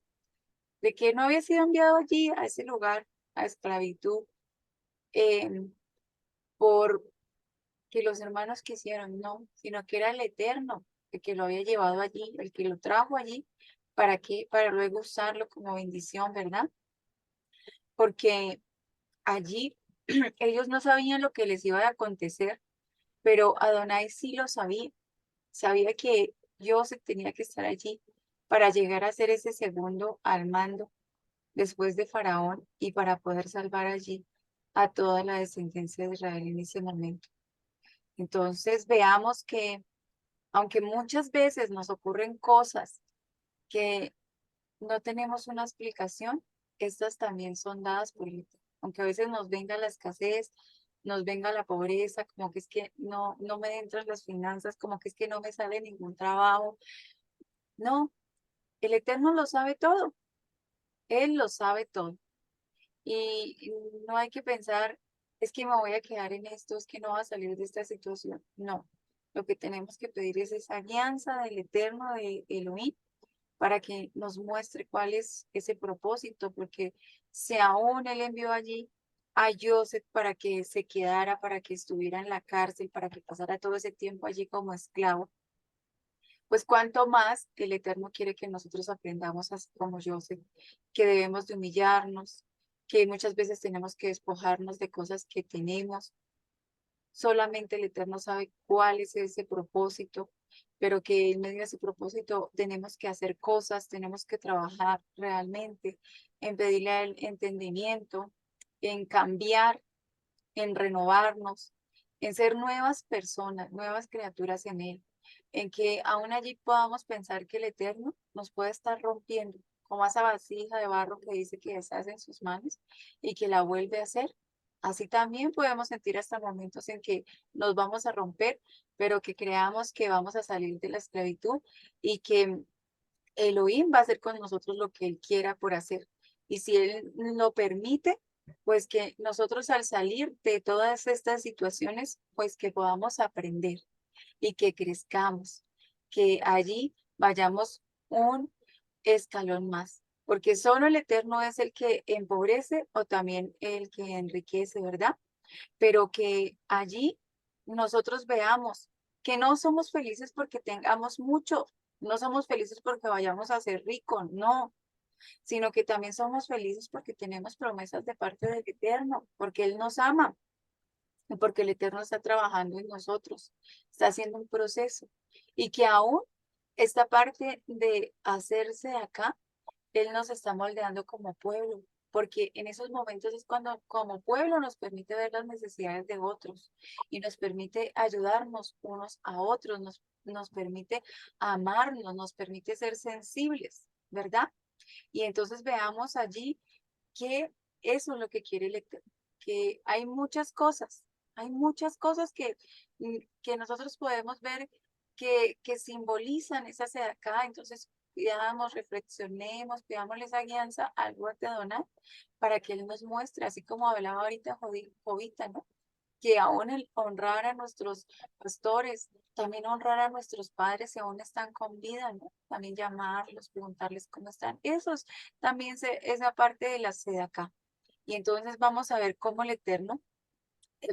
de que no había sido enviado allí, a ese lugar, a esclavitud, eh, por que los hermanos quisieron, no, sino que era el Eterno el que lo había llevado allí, el que lo trajo allí, ¿para qué? Para luego usarlo como bendición, ¿verdad? Porque allí ellos no sabían lo que les iba a acontecer, pero Adonai sí lo sabía, sabía que Joseph tenía que estar allí para llegar a ser ese segundo al mando después de Faraón y para poder salvar allí a toda la descendencia de Israel en ese momento. Entonces veamos que aunque muchas veces nos ocurren cosas que no tenemos una explicación, estas también son dadas por el Eterno. Aunque a veces nos venga la escasez, nos venga la pobreza, como que es que no me entran las finanzas, como que es que no me sale ningún trabajo. No, el Eterno lo sabe todo, Él lo sabe todo. Y no hay que pensar, es que me voy a quedar en esto, es que no va a salir de esta situación. No, lo que tenemos que pedir es esa alianza del Eterno, de Elohim, para que nos muestre cuál es ese propósito, porque si aún Él envió allí a Joseph para que se quedara, para que estuviera en la cárcel, para que pasara todo ese tiempo allí como esclavo, pues cuánto más el Eterno quiere que nosotros aprendamos así como Joseph, que debemos de humillarnos, que muchas veces tenemos que despojarnos de cosas que tenemos. Solamente el Eterno sabe cuál es ese propósito, pero que en medio de ese propósito tenemos que hacer cosas, tenemos que trabajar realmente en pedirle el entendimiento, en cambiar, en renovarnos, en ser nuevas personas, nuevas criaturas en Él, en que aún allí podamos pensar que el Eterno nos puede estar rompiendo, como esa vasija de barro que dice que deshace en sus manos y que la vuelve a hacer. Así también podemos sentir hasta momentos en que nos vamos a romper, pero que creamos que vamos a salir de la esclavitud y que Elohim va a hacer con nosotros lo que Él quiera por hacer. Y si Él lo permite, pues que nosotros al salir de todas estas situaciones, pues que podamos aprender y que crezcamos, que allí vayamos un escalón más, porque solo el Eterno es el que empobrece o también el que enriquece, ¿verdad? Pero que allí nosotros veamos que no somos felices porque tengamos mucho, no somos felices porque vayamos a ser ricos, no, sino que también somos felices porque tenemos promesas de parte del Eterno, porque Él nos ama y porque el Eterno está trabajando en nosotros, está haciendo un proceso y que aún esta parte de hacerse acá Él nos está moldeando como pueblo, porque en esos momentos es cuando como pueblo nos permite ver las necesidades de otros y nos permite ayudarnos unos a otros, nos permite amarnos, nos permite ser sensibles, ¿verdad? Y entonces veamos allí que eso es lo que quiere el Eterno, que hay muchas cosas que nosotros podemos ver que simbolizan esa acá. Entonces, cuidamos, reflexionemos, pidamos esa guianza al Ruach de Adonai para que Él nos muestre, así como hablaba ahorita Jovita, ¿no? Que aún el honrar a nuestros pastores, también honrar a nuestros padres si aún están con vida, ¿no? También llamarlos, preguntarles cómo están. Eso es también esa parte de la sede acá. Y entonces vamos a ver cómo el Eterno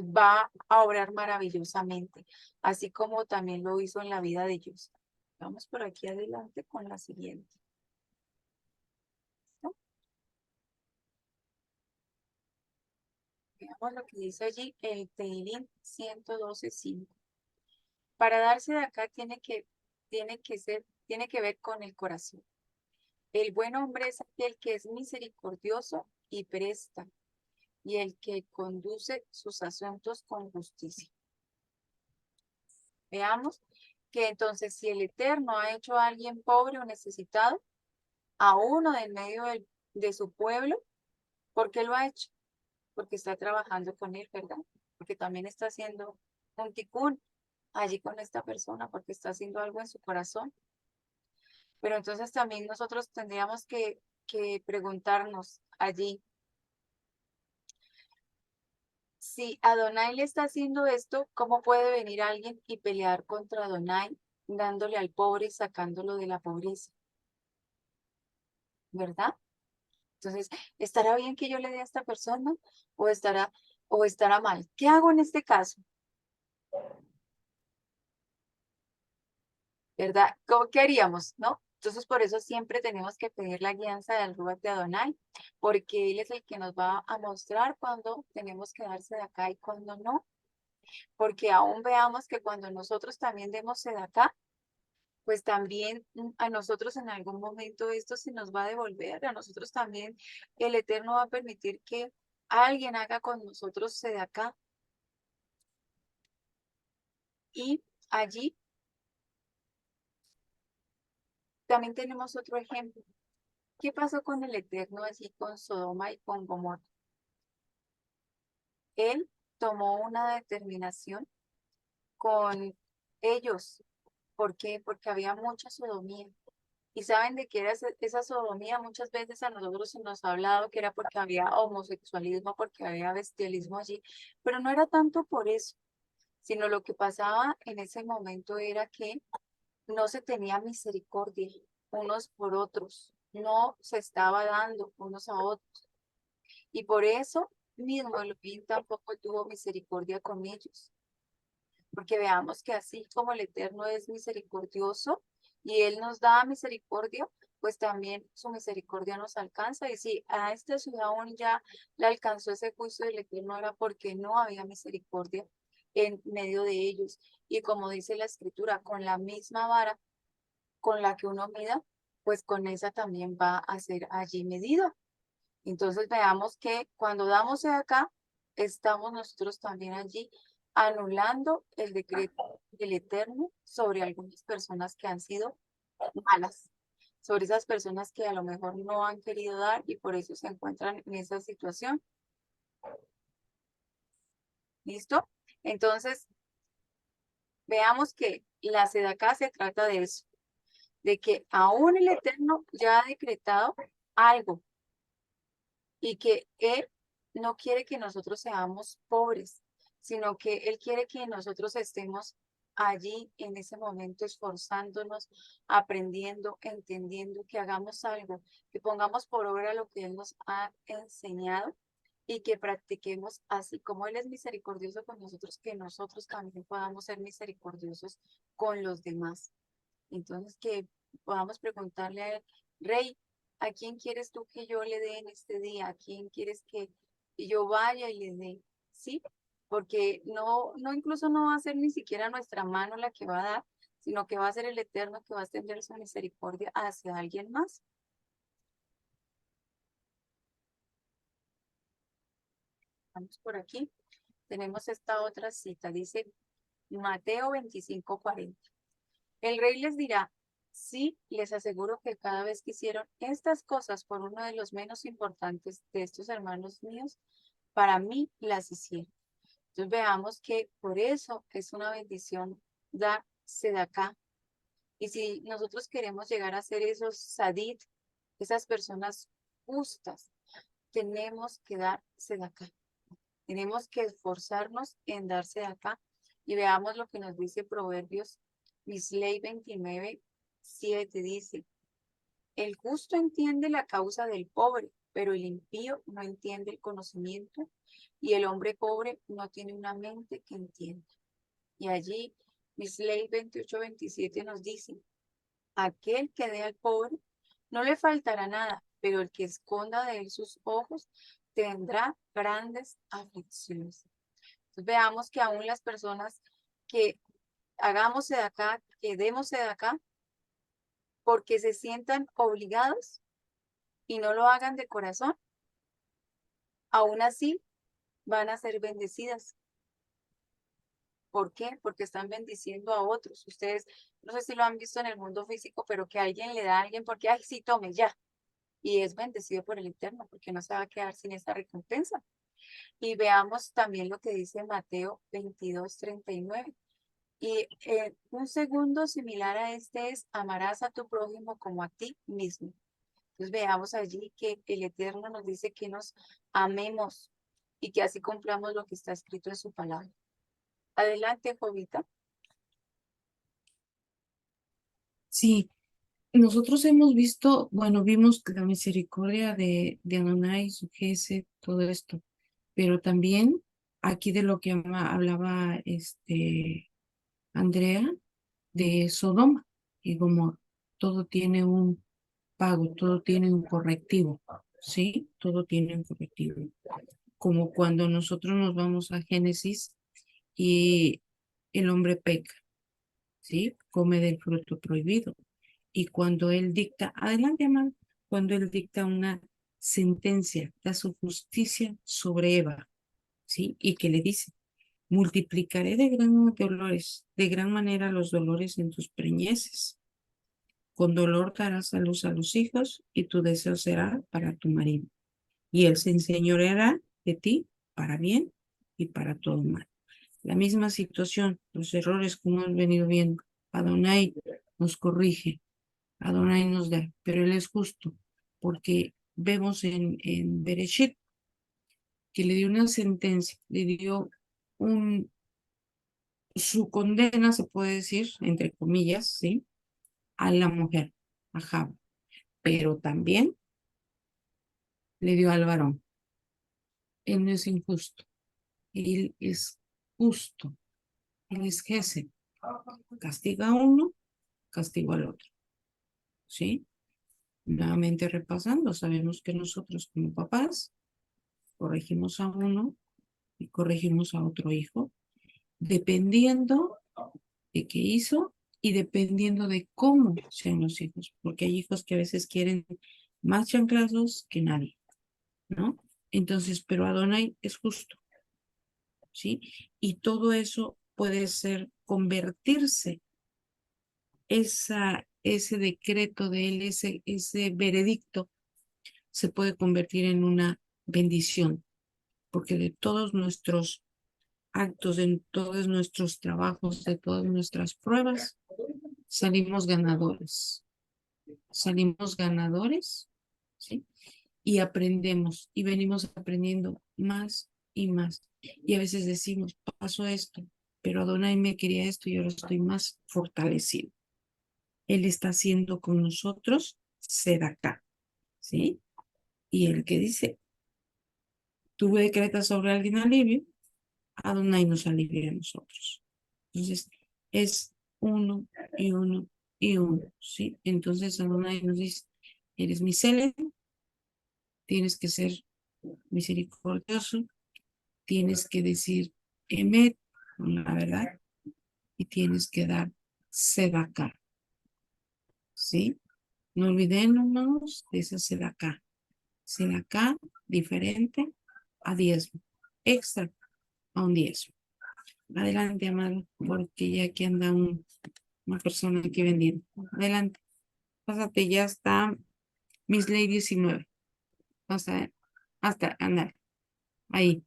va a obrar maravillosamente, así como también lo hizo en la vida de ellos. Vamos por aquí adelante con la siguiente. ¿No? Veamos lo que dice allí el Tehilim 112:5. Para darse de acá tiene que ver con el corazón. El buen hombre es aquel que es misericordioso y presta, y el que conduce sus asuntos con justicia. Veamos que entonces si el Eterno ha hecho a alguien pobre o necesitado, a uno de en medio de su pueblo, ¿por qué lo ha hecho? Porque está trabajando con él, ¿verdad? Porque también está haciendo un ticún allí con esta persona, porque está haciendo algo en su corazón. Pero entonces también nosotros tendríamos que preguntarnos allí, si Adonai le está haciendo esto, ¿cómo puede venir alguien y pelear contra Adonai, dándole al pobre y sacándolo de la pobreza? ¿Verdad? Entonces, ¿estará bien que yo le dé a esta persona o estará mal? ¿Qué hago en este caso? ¿Verdad? ¿Qué haríamos, no? Entonces, por eso siempre tenemos que pedir la guianza del Ruach de Adonai, porque Él es el que nos va a mostrar cuándo tenemos que darse de acá y cuándo no. Porque aún veamos que cuando nosotros también demos de acá, pues también a nosotros en algún momento esto se nos va a devolver, a nosotros también el Eterno va a permitir que alguien haga con nosotros de acá. Y allí también tenemos otro ejemplo. ¿Qué pasó con el Eterno allí con Sodoma y con Gomorra? Él tomó una determinación con ellos. ¿Por qué? Porque había mucha sodomía. ¿Y saben de qué era esa sodomía? Muchas veces a nosotros se nos ha hablado que era porque había homosexualismo, porque había bestialismo allí, pero no era tanto por eso, sino lo que pasaba en ese momento era que no se tenía misericordia unos por otros, no se estaba dando unos a otros. Y por eso mismo Elohim tampoco tuvo misericordia con ellos. Porque veamos que así como el Eterno es misericordioso y Él nos da misericordia, pues también su misericordia nos alcanza. Y si a esta ciudad aún ya le alcanzó ese juicio del Eterno era porque no había misericordia en medio de ellos. Y como dice la Escritura, con la misma vara con la que uno mida, pues con esa también va a ser allí medido. Entonces veamos que cuando damos de acá, estamos nosotros también allí anulando el decreto del Eterno sobre algunas personas que han sido malas, sobre esas personas que a lo mejor no han querido dar y por eso se encuentran en esa situación. ¿Listo? Entonces, veamos que la sedacá se trata de eso, de que aún el Eterno ya ha decretado algo y que Él no quiere que nosotros seamos pobres, sino que Él quiere que nosotros estemos allí en ese momento esforzándonos, aprendiendo, entendiendo, que hagamos algo, que pongamos por obra lo que Él nos ha enseñado y que practiquemos así como Él es misericordioso con nosotros, que nosotros también podamos ser misericordiosos con los demás. Entonces, que podamos preguntarle a él, Rey, ¿a quién quieres tú que yo le dé en este día? ¿A quién quieres que yo vaya y le dé? ¿Sí? Porque no incluso no va a ser ni siquiera nuestra mano la que va a dar, sino que va a ser el Eterno que va a extender su misericordia hacia alguien más. Vamos por aquí. Tenemos esta otra cita, dice Mateo 25:40. El rey les dirá, sí, les aseguro que cada vez que hicieron estas cosas por uno de los menos importantes de estos hermanos míos, para mí las hicieron. Entonces veamos que por eso es una bendición darse de acá. Y si nosotros queremos llegar a ser esos sadid, esas personas justas, tenemos que darse de acá. Tenemos que esforzarnos en darse de acá. Y veamos lo que nos dice Proverbios, Misley 29:7 dice, el justo entiende la causa del pobre pero el impío no entiende el conocimiento y el hombre pobre no tiene una mente que entienda. Y allí, Misley 28-27 nos dice, aquel que dé al pobre no le faltará nada, pero el que esconda de él sus ojos tendrá grandes aflicciones. Entonces veamos que aún las personas que hagamos de acá, que demos de acá, porque se sientan obligados y no lo hagan de corazón, aún así van a ser bendecidas. ¿Por qué? Porque están bendiciendo a otros. Ustedes, no sé si lo han visto en el mundo físico, pero que alguien le da a alguien porque, ay, sí, tome ya. Y es bendecido por el Eterno, porque no se va a quedar sin esa recompensa. Y veamos también lo que dice Mateo 22:39. Y un segundo similar a este es, amarás a tu prójimo como a ti mismo. Entonces veamos allí que el Eterno nos dice que nos amemos y que así cumplamos lo que está escrito en su palabra. Adelante, Jovita. Sí, nosotros hemos visto, bueno, vimos que la misericordia de Adonai, su Gesed, todo esto, pero también aquí de lo que hablaba Andrea, de Sodoma y Gomorra. Todo tiene un pago, todo tiene un correctivo, ¿sí? Todo tiene un correctivo. Como cuando nosotros nos vamos a Génesis y el hombre peca, ¿sí? Come del fruto prohibido. Y cuando él dicta, adelante, amado, cuando él dicta una sentencia, da su justicia sobre Eva, ¿sí? Y que le dice, multiplicaré de gran manera los dolores en tus preñeces. Con dolor darás a luz a los hijos y tu deseo será para tu marido. Y él se enseñoreará de ti para bien y para todo mal. La misma situación, los errores como hemos venido viendo. Adonai nos corrige, Adonai nos da, pero él es justo, porque vemos en Bereshit que le dio una sentencia, le dio su condena, se puede decir, entre comillas, ¿sí? A la mujer, a Java, pero también le dio al varón. Él no es injusto, él es justo, él es Gesed. Castiga a uno, castiga al otro, ¿sí? Nuevamente repasando, sabemos que nosotros como papás corregimos a uno y corregimos a otro hijo, dependiendo de qué hizo y dependiendo de cómo sean los hijos, porque hay hijos que a veces quieren más chanclazos que nadie, ¿no? Entonces, pero Adonai es justo, ¿sí? Y todo eso puede ser convertirse, ese decreto de él, ese veredicto, se puede convertir en una bendición, porque de todos nuestros actos, en todos nuestros trabajos, de todas nuestras pruebas, salimos ganadores. Salimos ganadores, ¿sí? Y aprendemos y venimos aprendiendo más y más. Y a veces decimos, pasó esto, pero Adonai me quería esto y ahora estoy más fortalecido. Él está haciendo con nosotros acá, ¿sí? Y el que dice, tú decretas sobre alguien alivio, Adonai nos alivia a nosotros. Entonces, es uno y uno y uno, ¿sí? Entonces, Adonai nos dice, eres mi Seled, tienes que ser misericordioso, tienes que decir emet, la verdad, y tienes que dar sedacá, ¿sí? No olvidemos de esa sedacá. Sedacá diferente a diezmo, extra a un diezmo. Adelante, amado, porque ya aquí anda una persona aquí vendiendo. Adelante, pásate, ya está Miss Lady 19. Hasta andar, ahí.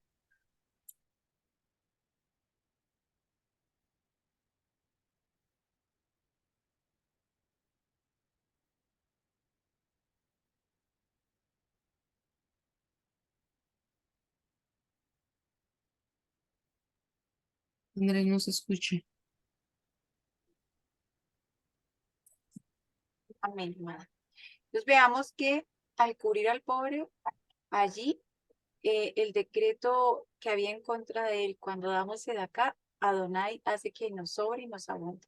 Andrés no se escucha. Amén, hermana. Entonces veamos que al cubrir al pobre, Allí, el decreto que había en contra de él, cuando damos acá, Adonai hace que nos sobre y nos abunde.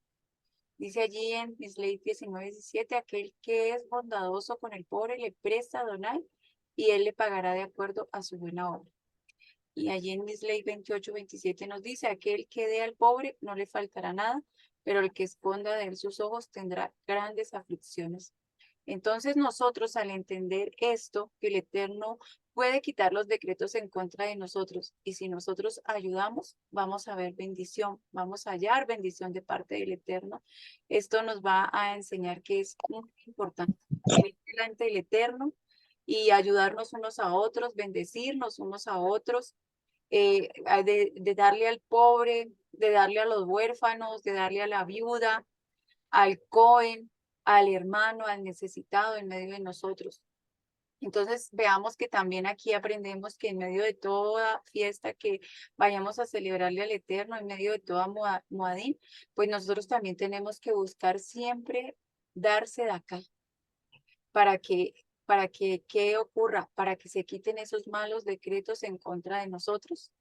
Dice allí en Misley 19:17, aquel que es bondadoso con el pobre le presta a Adonai y él le pagará de acuerdo a su buena obra. Y allí en Misley 28:27 nos dice, aquel que dé al pobre no le faltará nada, pero el que esconda de él sus ojos tendrá grandes aflicciones. Entonces nosotros al entender esto, que el Eterno puede quitar los decretos en contra de nosotros y si nosotros ayudamos, vamos a ver bendición, vamos a hallar bendición de parte del Eterno. Esto nos va a enseñar que es muy importante ir delante del Eterno y ayudarnos unos a otros, bendecirnos unos a otros, de darle al pobre, de darle a los huérfanos, de darle a la viuda, al Cohen, al hermano, al necesitado en medio de nosotros. Entonces, veamos que también aquí aprendemos que en medio de toda fiesta que vayamos a celebrarle al Eterno, en medio de toda Moadín, pues nosotros también tenemos que buscar siempre darse de acá para que, ¿qué ocurra? Para que se quiten esos malos decretos en contra de nosotros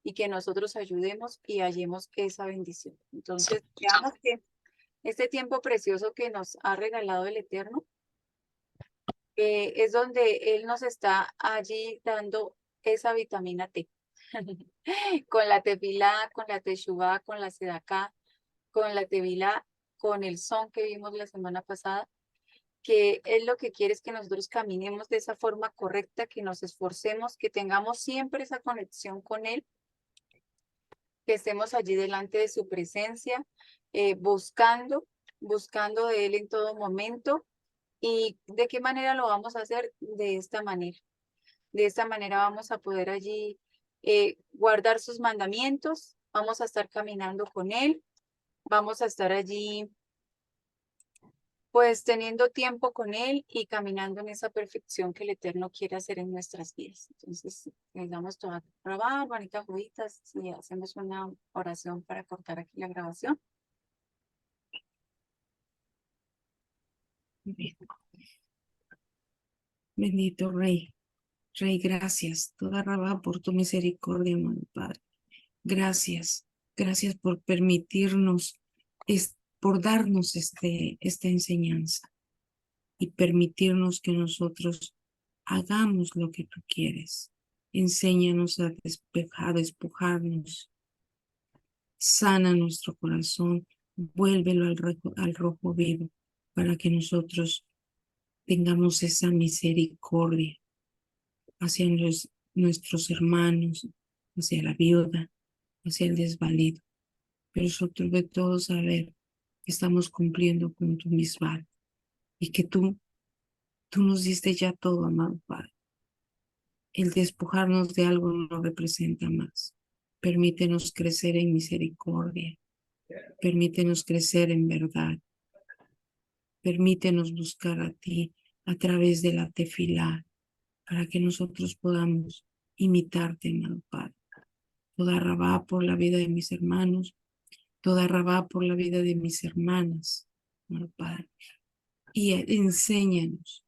y que nosotros ayudemos y hallemos esa bendición. Entonces, veamos que este tiempo precioso que nos ha regalado el Eterno, es donde Él nos está allí dando esa vitamina T. Con la tefilá, con la teshuvá, con la sedaká, con la tevilá, con el son que vimos la semana pasada, que Él lo que quiere es que nosotros caminemos de esa forma correcta, que nos esforcemos, que tengamos siempre esa conexión con Él, que estemos allí delante de su presencia, buscando de Él en todo momento. ¿Y de qué manera lo vamos a hacer? De esta manera. De esta manera vamos a poder allí guardar sus mandamientos, vamos a estar caminando con Él, vamos a estar allí pues teniendo tiempo con Él y caminando en esa perfección que el Eterno quiere hacer en nuestras vidas. Entonces, les damos toda grabar, Juanita Juditas, y hacemos una oración para cortar aquí la grabación. Bien. Bendito Rey. Rey, gracias. Toda Rabá por tu misericordia, amado Padre. Gracias. Gracias por permitirnos, por darnos esta enseñanza y permitirnos que nosotros hagamos lo que tú quieres. Enséñanos a despojarnos. Sana nuestro corazón. Vuélvelo al rojo vivo para que nosotros tengamos esa misericordia hacia nuestros hermanos, hacia la viuda, hacia el desvalido. Pero sobre todo saber que estamos cumpliendo con tu misma y que tú nos diste ya todo, amado Padre. El despojarnos de algo no representa más. Permítenos crecer en misericordia. Permítenos crecer en verdad. Permítenos buscar a ti a través de la tefilá para que nosotros podamos imitarte, amado Padre. Toda rabá por la vida de mis hermanos, toda rabá por la vida de mis hermanas, amado Padre. Y enséñanos,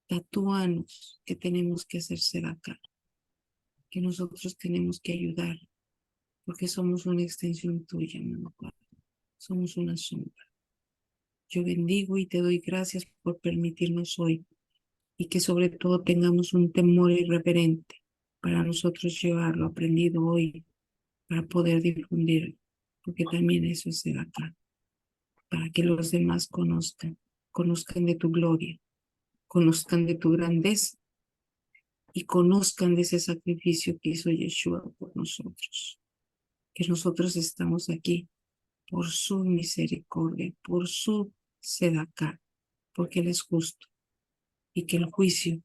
tatúanos que tenemos que hacerse de acá, que nosotros tenemos que ayudar, porque somos una extensión tuya, amado Padre. Somos una sombra. Yo bendigo y te doy gracias por permitirnos hoy y que sobre todo tengamos un temor irreverente para nosotros llevar lo aprendido hoy para poder difundir, porque también eso es de acá, para que los demás conozcan de tu gloria, conozcan de tu grandeza y conozcan de ese sacrificio que hizo Yeshua por nosotros, que nosotros estamos aquí por su misericordia, por su sedacá, porque Él es justo y que el juicio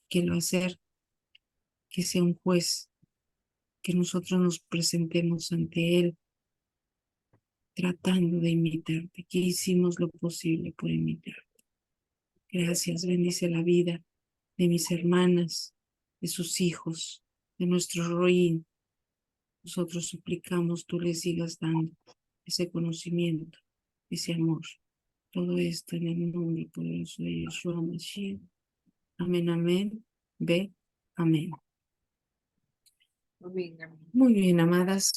que lo hacer, que sea un juez, que nosotros nos presentemos ante Él tratando de imitarte, que hicimos lo posible por imitarte. Gracias, bendice la vida de mis hermanas, de sus hijos, de nuestro Roín. Nosotros suplicamos tú les sigas dando ese conocimiento, ese amor. Todo esto en el nombre poderoso de Yeshua Mashiach. Amén, amén. Ve Amén. Amén, amén. Muy bien, amadas.